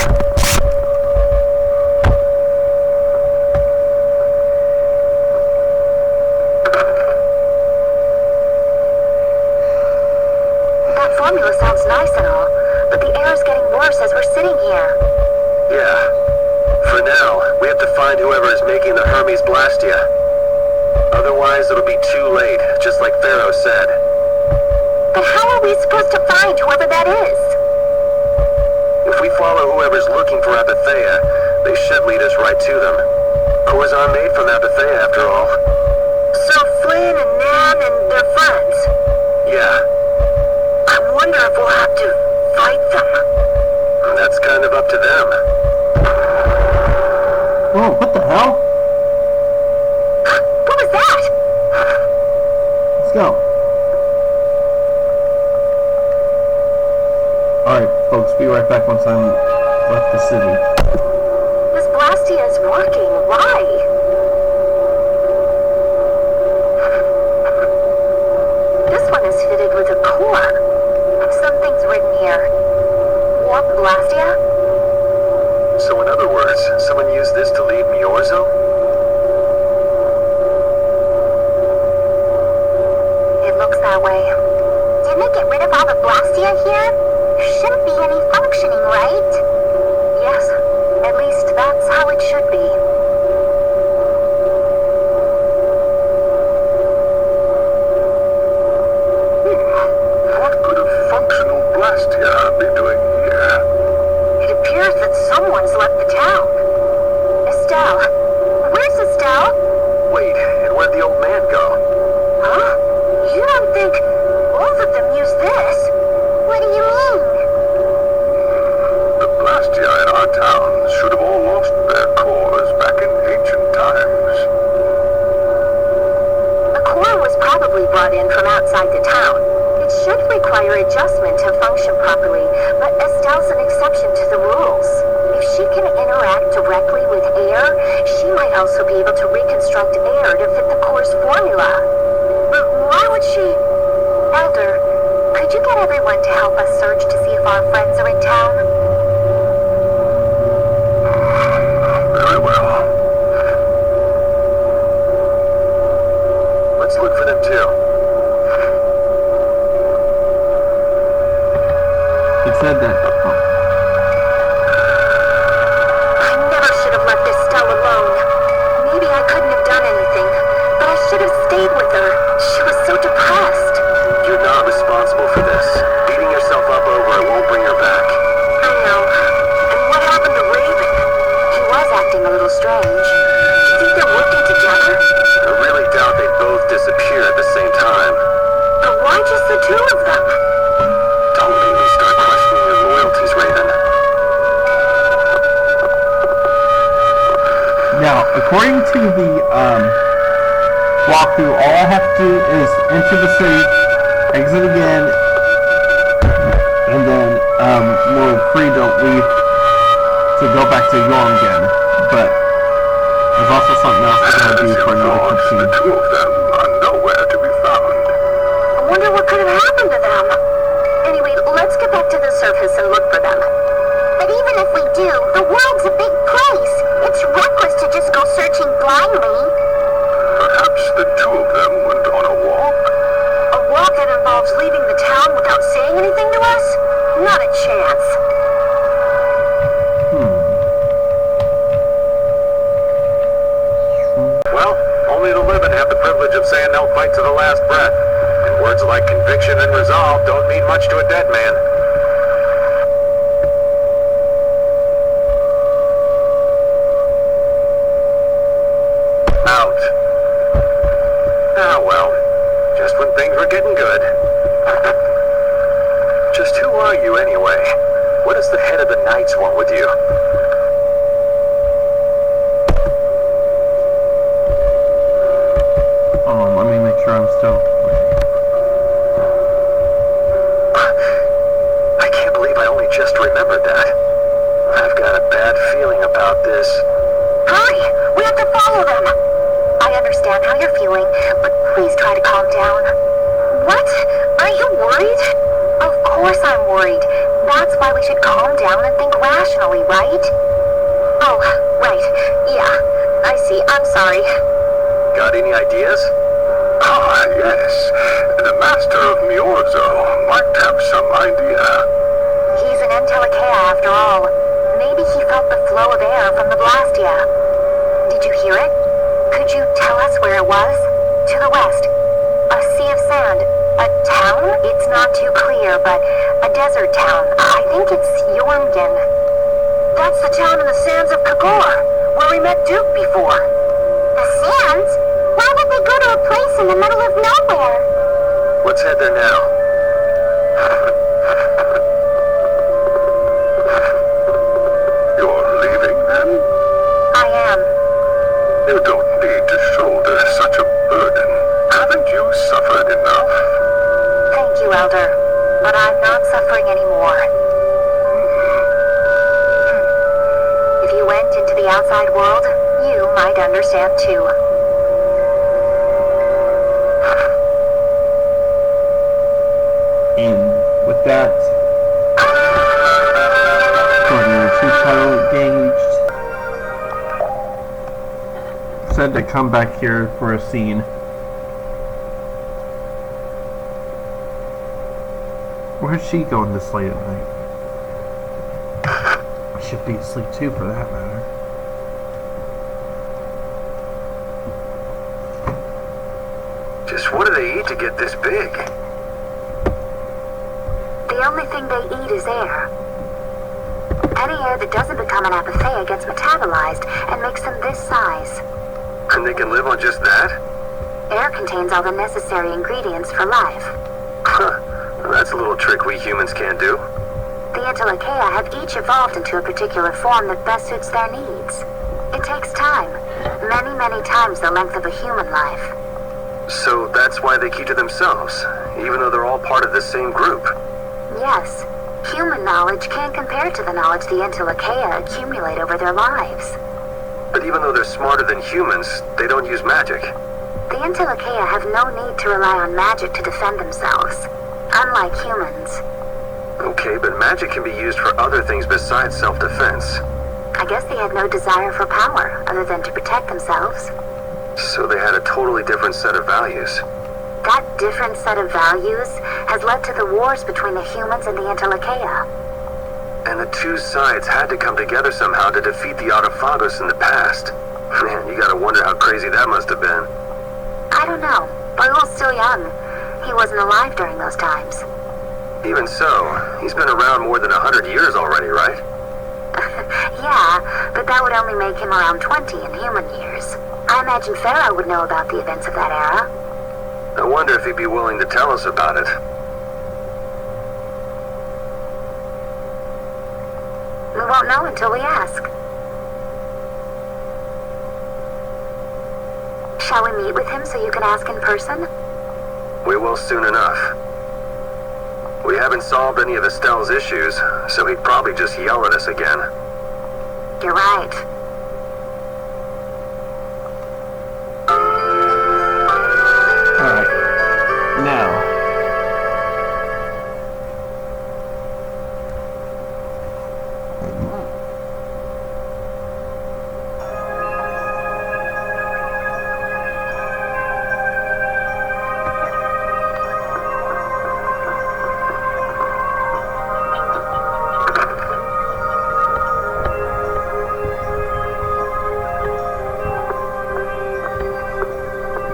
That formula sounds nice and all, but the air is getting worse as we're sitting here.
Yeah. For now, we have to find whoever is making the Hermes Blastia. Otherwise, it'll be too late, just like Pharaoh said.
But how are we supposed to find whoever that is?
If we follow whoever's looking for Adephagos, they should lead us right to them. Cores are made from Adephagos, after all.
So Flynn and Nan and their friends.
Yeah,
I wonder if we'll have to fight them.
that's kind of up to them.
Whoa, what the hell?
What was that?
Let's go. Alright, folks, be right back once I'm left the city.
This Blastia is working. Why? This one is fitted with a core. Something's written here. Warp Blastia?
So in other words, someone used this to leave Myozo?
It looks that way.
Didn't they get rid of all the Blastia here? There shouldn't be any functioning, right?
Yes, at least that's how it should be.
What could a functional Blastia be doing here?
It appears that someone's left the town. Estelle. Where's Estelle?
Wait, and where'd the old man go?
Huh? You don't think both of them use this?
What do you mean?
The Blastia in our town should have
brought in from outside the town. It should require adjustment to function properly, but Estelle's an exception to the rules. If she can interact directly with air, she might also be able to reconstruct air to fit the core's formula. But why would she... Elder, could you get everyone to help us search to see if our friends are in town?
Very well.
Let's look for them too.
It said that.
I never should have left Estelle alone. Maybe I couldn't have done anything, but I should have stayed with her. She was so depressed.
You're not responsible for this. Beating yourself up over it won't bring her back.
I know. And what happened to Raven? He was acting a little strange. Do you think they're working together?
I really doubt they both disappear at the same time.
But why just the two of them?
Don't make me start questioning your loyalties, Raven.
Now, according to the walkthrough, all I have to do is enter the city, exit again, and then we're free to leave to go back to Yorm again. But there's also something else I gotta do for another cutscene.
The two of them are nowhere to be found.
I wonder what could have happened to them. Anyway, let's get back to the surface and look for them.
But even if we do, the world's a big place. It's reckless to just go searching blindly.
Perhaps the two of them went on a walk?
A walk that involves leaving the town without saying anything to us? Not a chance.
Well, only the living have the privilege of saying they'll fight to the last breath. And words like conviction and resolve don't mean much to a dead man. Out. Ah, well. Just when things were getting good. Just who are you anyway? What does the head of the Knights want with you?
Let me make sure I'm still...
I can't believe I only just remembered that. I've got a bad feeling about this.
Hurry! We have to follow them! I understand how you're feeling, but please try to calm down. What? Are you worried? Of course I'm worried. That's why we should calm down and think rationally, right? Oh, right. Yeah. I see. I'm sorry.
Got any ideas?
Ah, yes. The master of Myozo might have some idea.
He's an Entelekea after all. Maybe he felt the flow of air from the Blastia. Did you hear it? Could you tell us where it was? To the west. A sea of sand. A town? It's not too clear, but a desert town. I think it's Yormgen. That's the town in the sands of Kagor, where we met Duke before.
The sands? Why would they go to a place in the middle of nowhere?
Let's head there now.
You're leaving then?
I am.
You don't need to shoulder such a burden. Haven't you suffered enough?
Thank you, Elder. But I'm not suffering anymore. If you went into the outside world, you might understand too.
And with that, title engaged. Said to come back here for a scene. Where's she going this late at night? I should be asleep too, for that matter.
Just what do they eat to get this big?
The only thing they eat is air. Any air that doesn't become an Adephagos gets metabolized and makes them this size.
And they can live on just that?
Air contains all the necessary ingredients for life.
Huh. That's a little trick we humans can't do.
The Entelekea have each evolved into a particular form that best suits their needs. It takes time. Many, many times the length of a human life.
So that's why they keep to themselves, even though they're all part of the same group.
Yes. Human knowledge can't compare to the knowledge the Entelekea accumulate over their lives.
But even though they're smarter than humans, they don't use magic.
The Entelekea have no need to rely on magic to defend themselves, unlike humans.
Okay, but magic can be used for other things besides self-defense.
I guess they had no desire for power, other than to protect themselves.
So they had a totally different set of values.
That different set of values has led to the wars between the humans and the Entelekea.
And the two sides had to come together somehow to defeat the Adephagos in the past. Man, you gotta wonder how crazy that must have been.
I don't know. Baul's still young. He wasn't alive during those times.
Even so, he's been around more than 100 years already, right?
Yeah, but that would only make him around 20 in human years. I imagine Pharaoh would know about the events of that era.
I wonder if he'd be willing to tell us about it.
We won't know until we ask. Shall we meet with him so you can ask in person?
We will soon enough. We haven't solved any of Estelle's issues, so he'd probably just yell at us again.
You're right.
Alright. Now.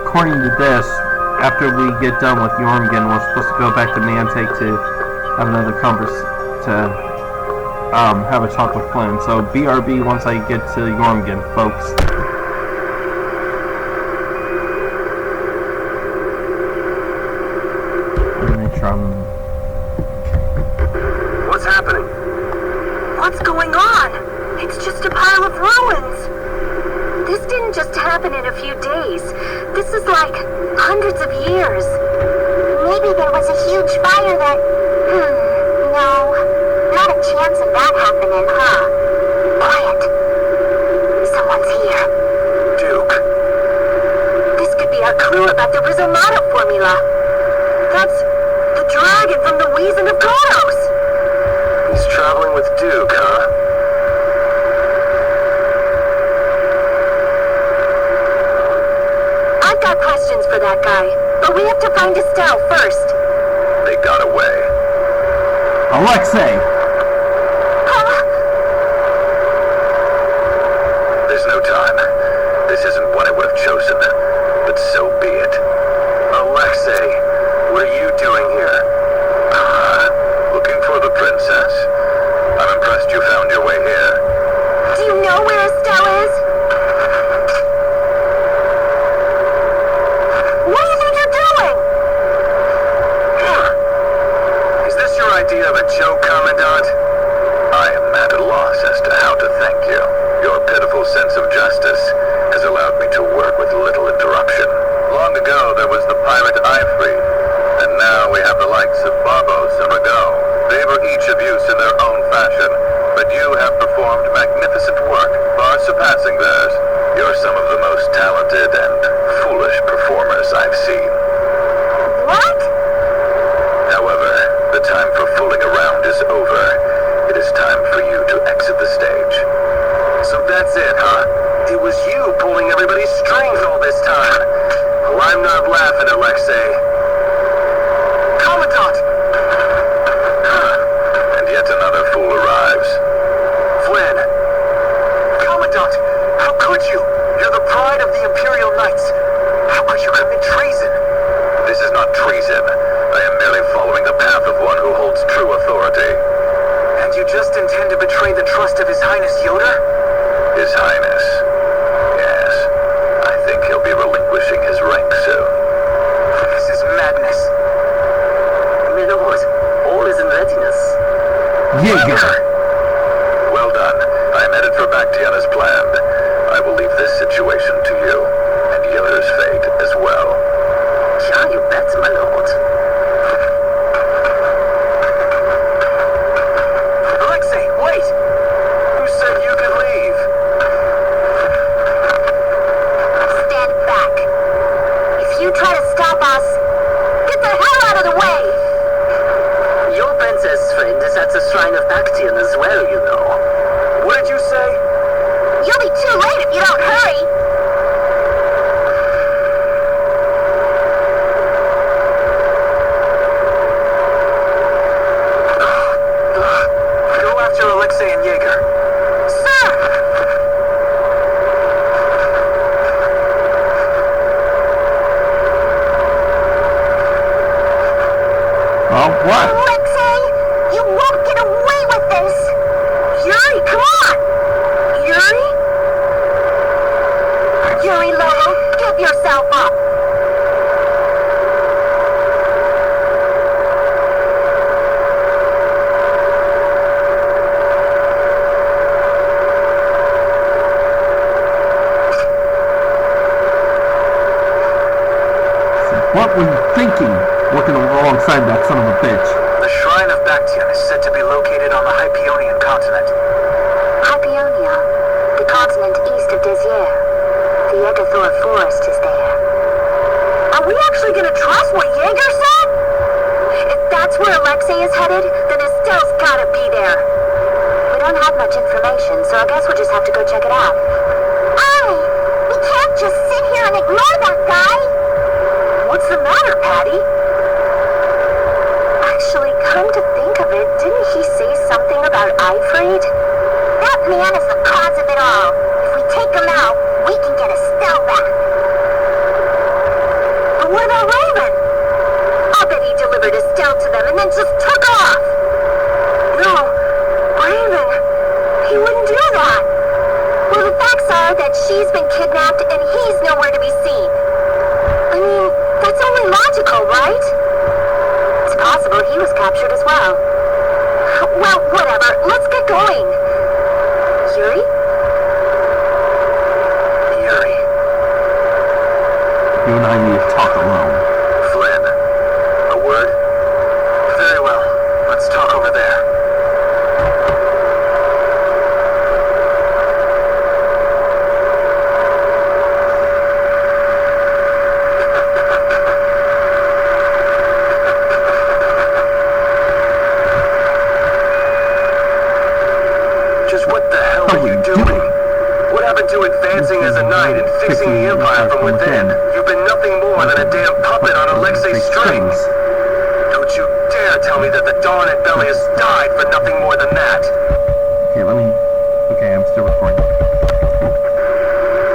According to this, after we get done with Jormungand, we're supposed to go back to Mante to have another have a talk with Flynn. So BRB once I get to Jormungand, folks. Let me make sure
What's happening?
What's going on? It's just a pile of ruins. This didn't just happen in a few days. This is like hundreds of years.
Maybe there was a huge fire that... no. Not a chance of that happening, huh? Quiet. Someone's here.
Duke.
This could be our clue about the Rizomata formula. That's the dragon from the Weezing of Kodos.
He's traveling with Duke, huh?
I've got questions for that guy, but we have to find Estelle first.
They got away.
Alexei!
There's no time. This isn't what I would have chosen, but so be it. Alexei, what are you doing here? Looking for the princess? I'm impressed you found your way here.
Do you know where Estelle is? What do you think you're doing?
Is this your idea of a joke, Commandant? I am at a loss as to how to thank you. Your pitiful sense of justice has allowed me to work with little interruption. Long ago, there was the pirate I freed, and now we have the likes of Barbos and Rago. They were each of use in their own fashion, but you have performed magnificent work, far surpassing theirs. You're some of the most talented and foolish performers I've seen.
What?
However, the time for fooling around is over. It is time for you to exit the stage. So that's it, huh? It was you pulling everybody's strings all this time. Well, I'm not laughing, Alexei. Commandant! And yet another fool arrives. Flynn! Commandant! How could you? You're the pride of the Imperial Knights. How could you commit treason? This is not treason. I am merely following the path of one who holds true authority. And you just intend to betray the trust of His Highness Yoda? His Highness. Yes. I think he'll be relinquishing his rank soon. This is madness.
My lord, all is in readiness.
Jaeger!
Well done. I am headed for Bactian as planned. I will leave this situation to you, and Yoda's fate as well.
What?
Alexei, you won't get away with this! Yuri, come on! Yuri? Yuri, Lowell, give yourself up!
What were you thinking, working alongside that son of a bitch?
The Shrine of Bactian is said to be located on the Hyperionian continent.
Hypionia, the continent east of Desier. The Egathor forest is there.
Are we actually gonna trust what Jaeger said? If that's where Alexei is headed, then Estelle's gotta be there.
We don't have much information, so I guess we'll just have to go check it out. Ollie, we can't just sit here and ignore that guy!
What's the matter, Patty?
Actually, come to think of it, didn't he say something about Eifried? That man is the cause of it all. If we take him out, we can get Estelle back.
But what about Raven? I'll bet he delivered Estelle to them and then just took off. No, Raven, he wouldn't do that.
Well, the facts are that she's been kidnapped and he's nowhere to be seen. I mean, that's only logical, right? It's possible he was captured as well.
Well, whatever. Let's get going.
Yuri?
Yuri.
You and I need to talk alone.
Flynn. A word? Very well. Let's talk over there. To advancing as a knight and fixing the empire from within. You've been nothing more than a damn puppet on Alexei's strings. Don't you dare tell me that the Dawn at Belius died for nothing more than that.
Okay, okay, I'm still recording.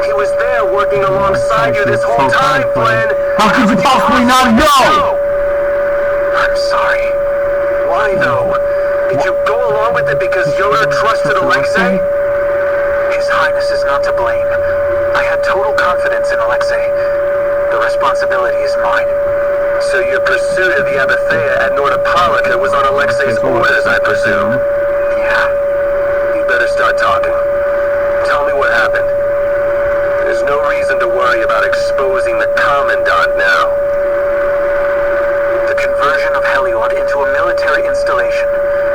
He was there working alongside you this whole time, Flynn.
How could you possibly not know?
I'm sorry. Why though? Did you go along with it because Yoda trusted Alexei? His Highness is not to blame. I had total confidence in Alexei. The responsibility is mine. So your pursuit of the Abetheia at Nordopolica was on Alexei's orders, I presume? Yeah. You'd better start talking. Tell me what happened. There's no reason to worry about exposing the Commandant now. The conversion of Heliord into a military installation.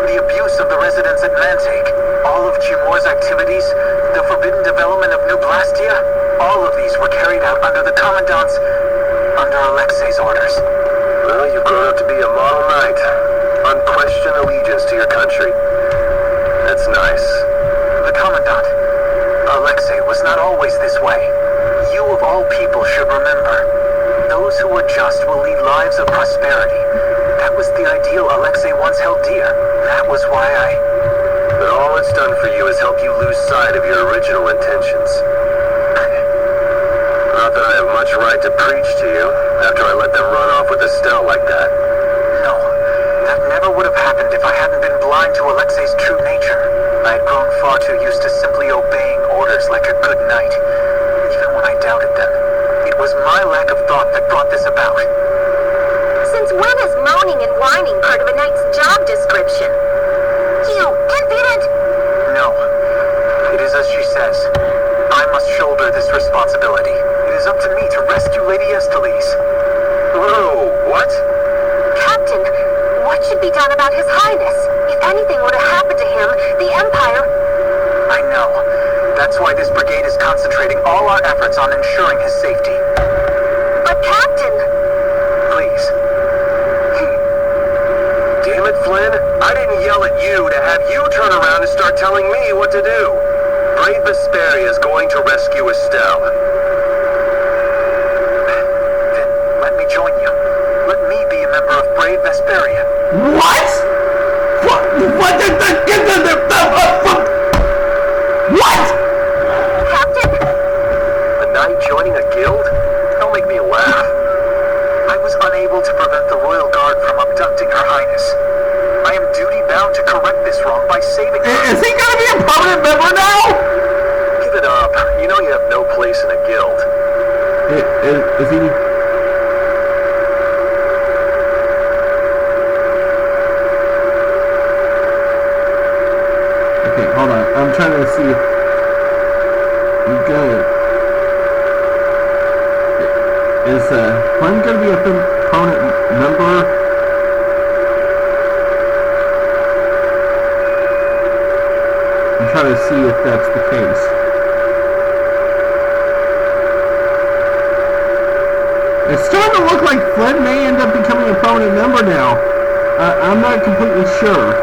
The abuse of the residents at Mantake. All of Chimor's activities, the forbidden development of New Blastia, all of these were carried out under the Commandant's, under Alexei's orders. Well, you've grown up to be a model knight. Unquestioned allegiance to your country. That's nice. The Commandant, Alexei was not always this way. You of all people should remember. Those who are just will lead lives of prosperity. That was the ideal Alexei once held dear. That was why But all it's done for you is help you lose sight of your original intentions. Not that I have much right to preach to you after I let them run off with Estelle like that. No, that never would have happened if I hadn't been blind to Alexei's true nature. I had grown far too used to simply obeying orders like a good knight. Even when I doubted them, it was my lack of thought that brought this about.
Since when is moaning and whining part of a knight's job description?
You impudent!
No. It is as she says. I must shoulder this responsibility. It is up to me to rescue Lady Estelles. Whoa, what?
Captain, what should be done about His Highness? If anything were to happen to him, the Empire...
I know. That's why this brigade is concentrating all our efforts on ensuring his safety.
But Captain...
Please. Damn it, Flynn. I didn't yell at you to have you turn around and start telling me what to do. Brave Vesperia is going to rescue Estelle. Then let me join you. Let me be a member of Brave Vesperia.
What? What? What? What?
Captain?
A knight joining a guild? Don't make me laugh. I was was unable to prevent the Royal Guard from abducting Her Highness. I am duty-bound to correct this wrong by saving her.
Is he gonna be a permanent member now?
Give it up. You know you have no place in a guild.
Is he? Okay, hold on. I'm trying to see if he's good. Is Glenn gonna be a permanent member? I'm trying to see if that's the case. It's starting to look like Flynn may end up becoming a permanent member now. I'm not completely sure.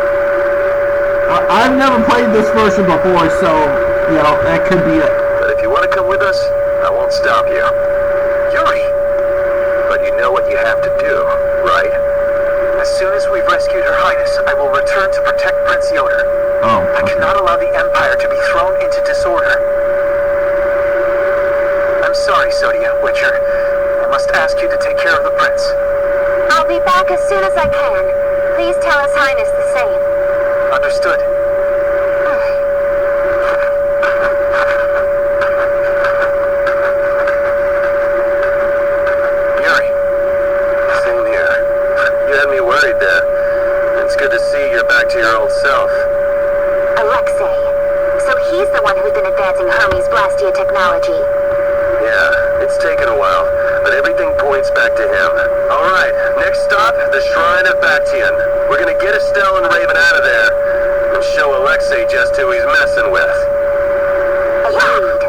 I've never played this version before, so, you know, that could be it.
But if you want to come with us, I won't stop you. Yuri! But you know what you have to do, right? As soon as we've rescued Her Highness, I will return to protect Prince Yoder.
Oh,
I cannot allow the Empire to be thrown into disorder. I'm sorry, Sodia, Witcher. I must ask you to take care of the prince.
I'll be back as soon as I can. Please tell His Highness the same.
Understood. Yuri. Same here. You had me worried there. It's good to see you're back to your old self.
Alexei. So he's the one who's been advancing Hermes Blastia technology.
Yeah, it's taken a while, but everything points back to him. Alright, next stop, the Shrine of Bactian. We're gonna get Estelle and Raven out of there, and show Alexei just who he's messing with.
Agreed.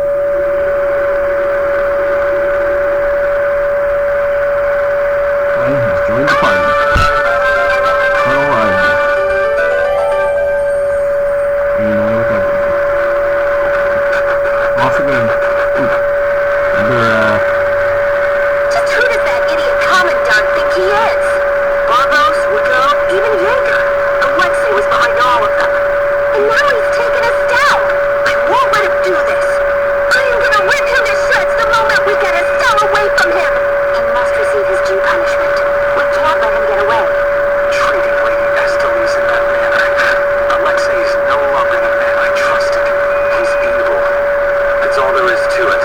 Flynn has joined the party. Alright. You know what that is. Also gonna...
Just who does that idiot commandant think he is? Barbos, Wigo, even Jaeger. Alexei was behind all of them. And now he's taken us down. I won't let him do this. I am gonna rip him to shreds the moment we get Estelle away from him. He must receive his due punishment. We can't let him get away.
Treating Lady Estelle in that manner. Alexei is no longer the man I trusted. He's evil. That's all there is to it.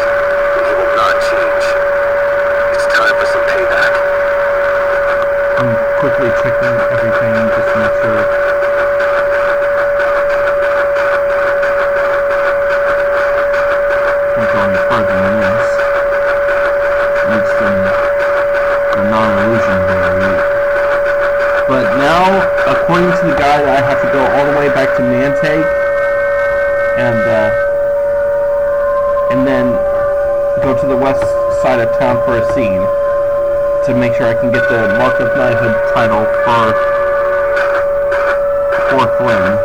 And he will not change. It's time for some payback.
I'm quickly checking everything just to make sure. Can't go any further than this. Needs the non-illusion barrier. But now, according to the guide, I have to go all the way back to Mantag and then go to the west side of town for a scene to make sure I can get the Mark of Knighthood title for Flynn.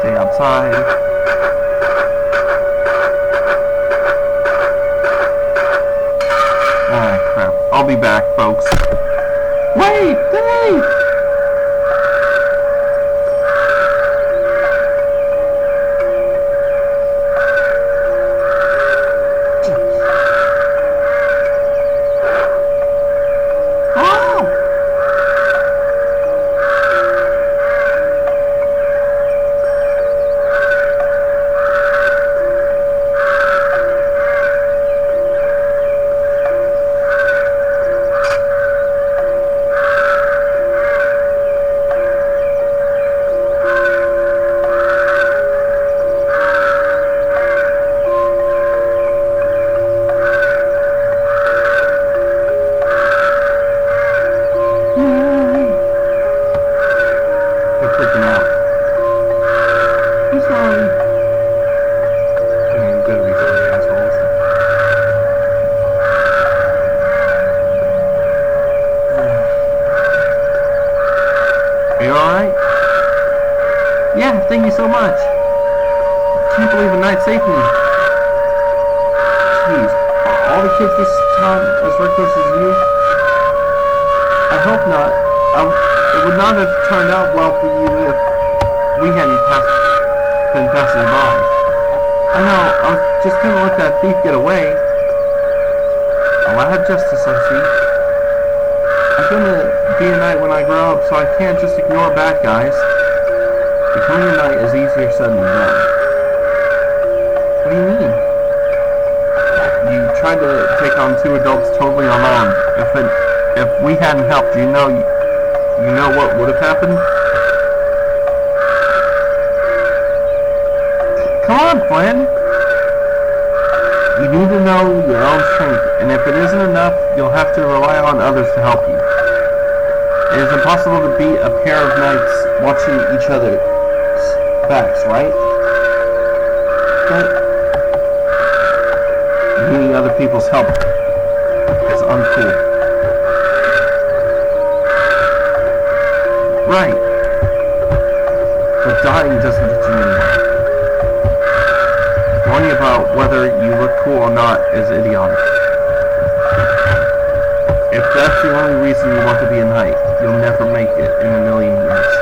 Stay outside. Ah, crap. I'll be back, folks. Wait! Dave! Thank you so much. Can't believe the night saved me. Jeez, are all the kids this time as reckless as you? I hope not. It would not have turned out well for you if we hadn't been passing by. I know, I was just gonna let that thief get away. I have justice, I see. I'm gonna be a knight when I grow up, so I can't just ignore bad guys. Becoming a knight is easier said than done. What do you mean? You tried to take on two adults totally alone. If we hadn't helped, you know what would have happened? Come on, Flynn! You need to know your own strength, and if it isn't enough, you'll have to rely on others to help you. It is impossible to be a pair of knights watching each other's backs, right? But needing other people's help is uncool. Right. But dying doesn't get you anywhere. Worrying about whether you look cool or not is idiotic. If that's the only reason you want to be a knight, you'll never make it in a million years.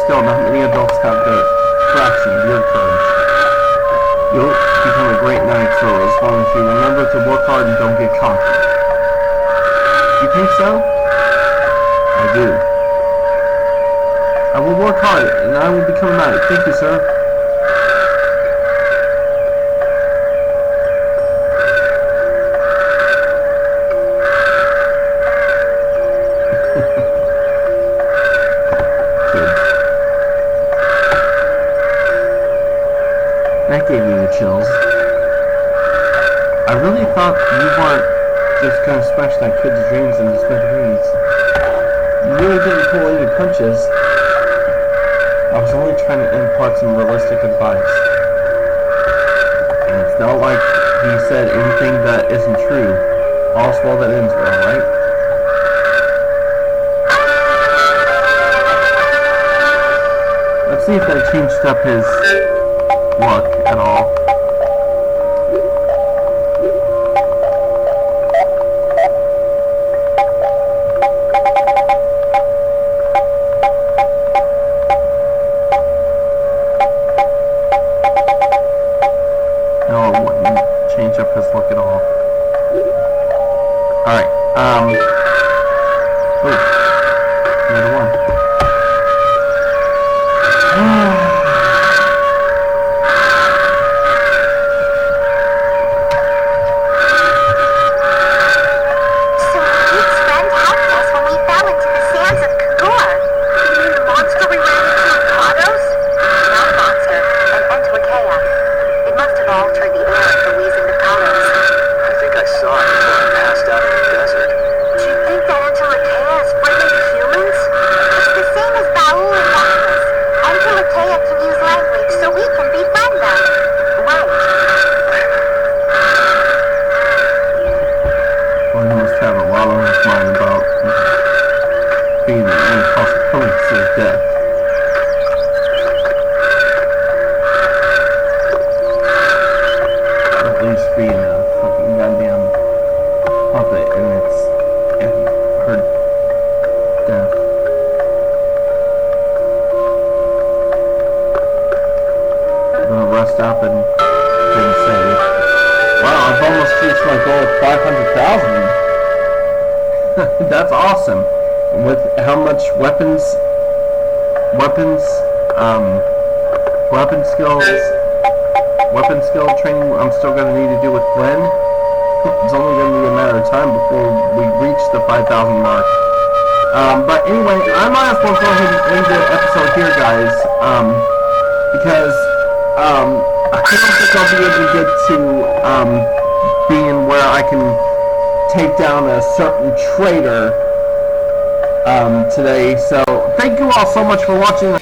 Still, not many adults have the fraction of your courage. You'll become a great knight so as long as you remember to work hard and don't get cocky. You think so? I do. I will work hard, and I will become a knight. Thank you, sir. Good. That gave me the chills. I really thought you weren't just gonna smash that kid's dreams into smithereens. You really didn't pull any punches. I was only trying to impart some realistic advice. And it's not like he said anything that isn't true. All's well that ends well, right? Let's see if that changed up his luck at all. Up and didn't say, wow, I've almost reached my goal of 500,000. That's awesome. With how much weapon skill training I'm still going to need to do with Glenn, it's only going to be a matter of time before we reach the 5,000 mark. But anyway, I might as well go ahead and end the episode here, guys, because I don't think I'll be able to get to being where I can take down a certain traitor today. So thank you all so much for watching.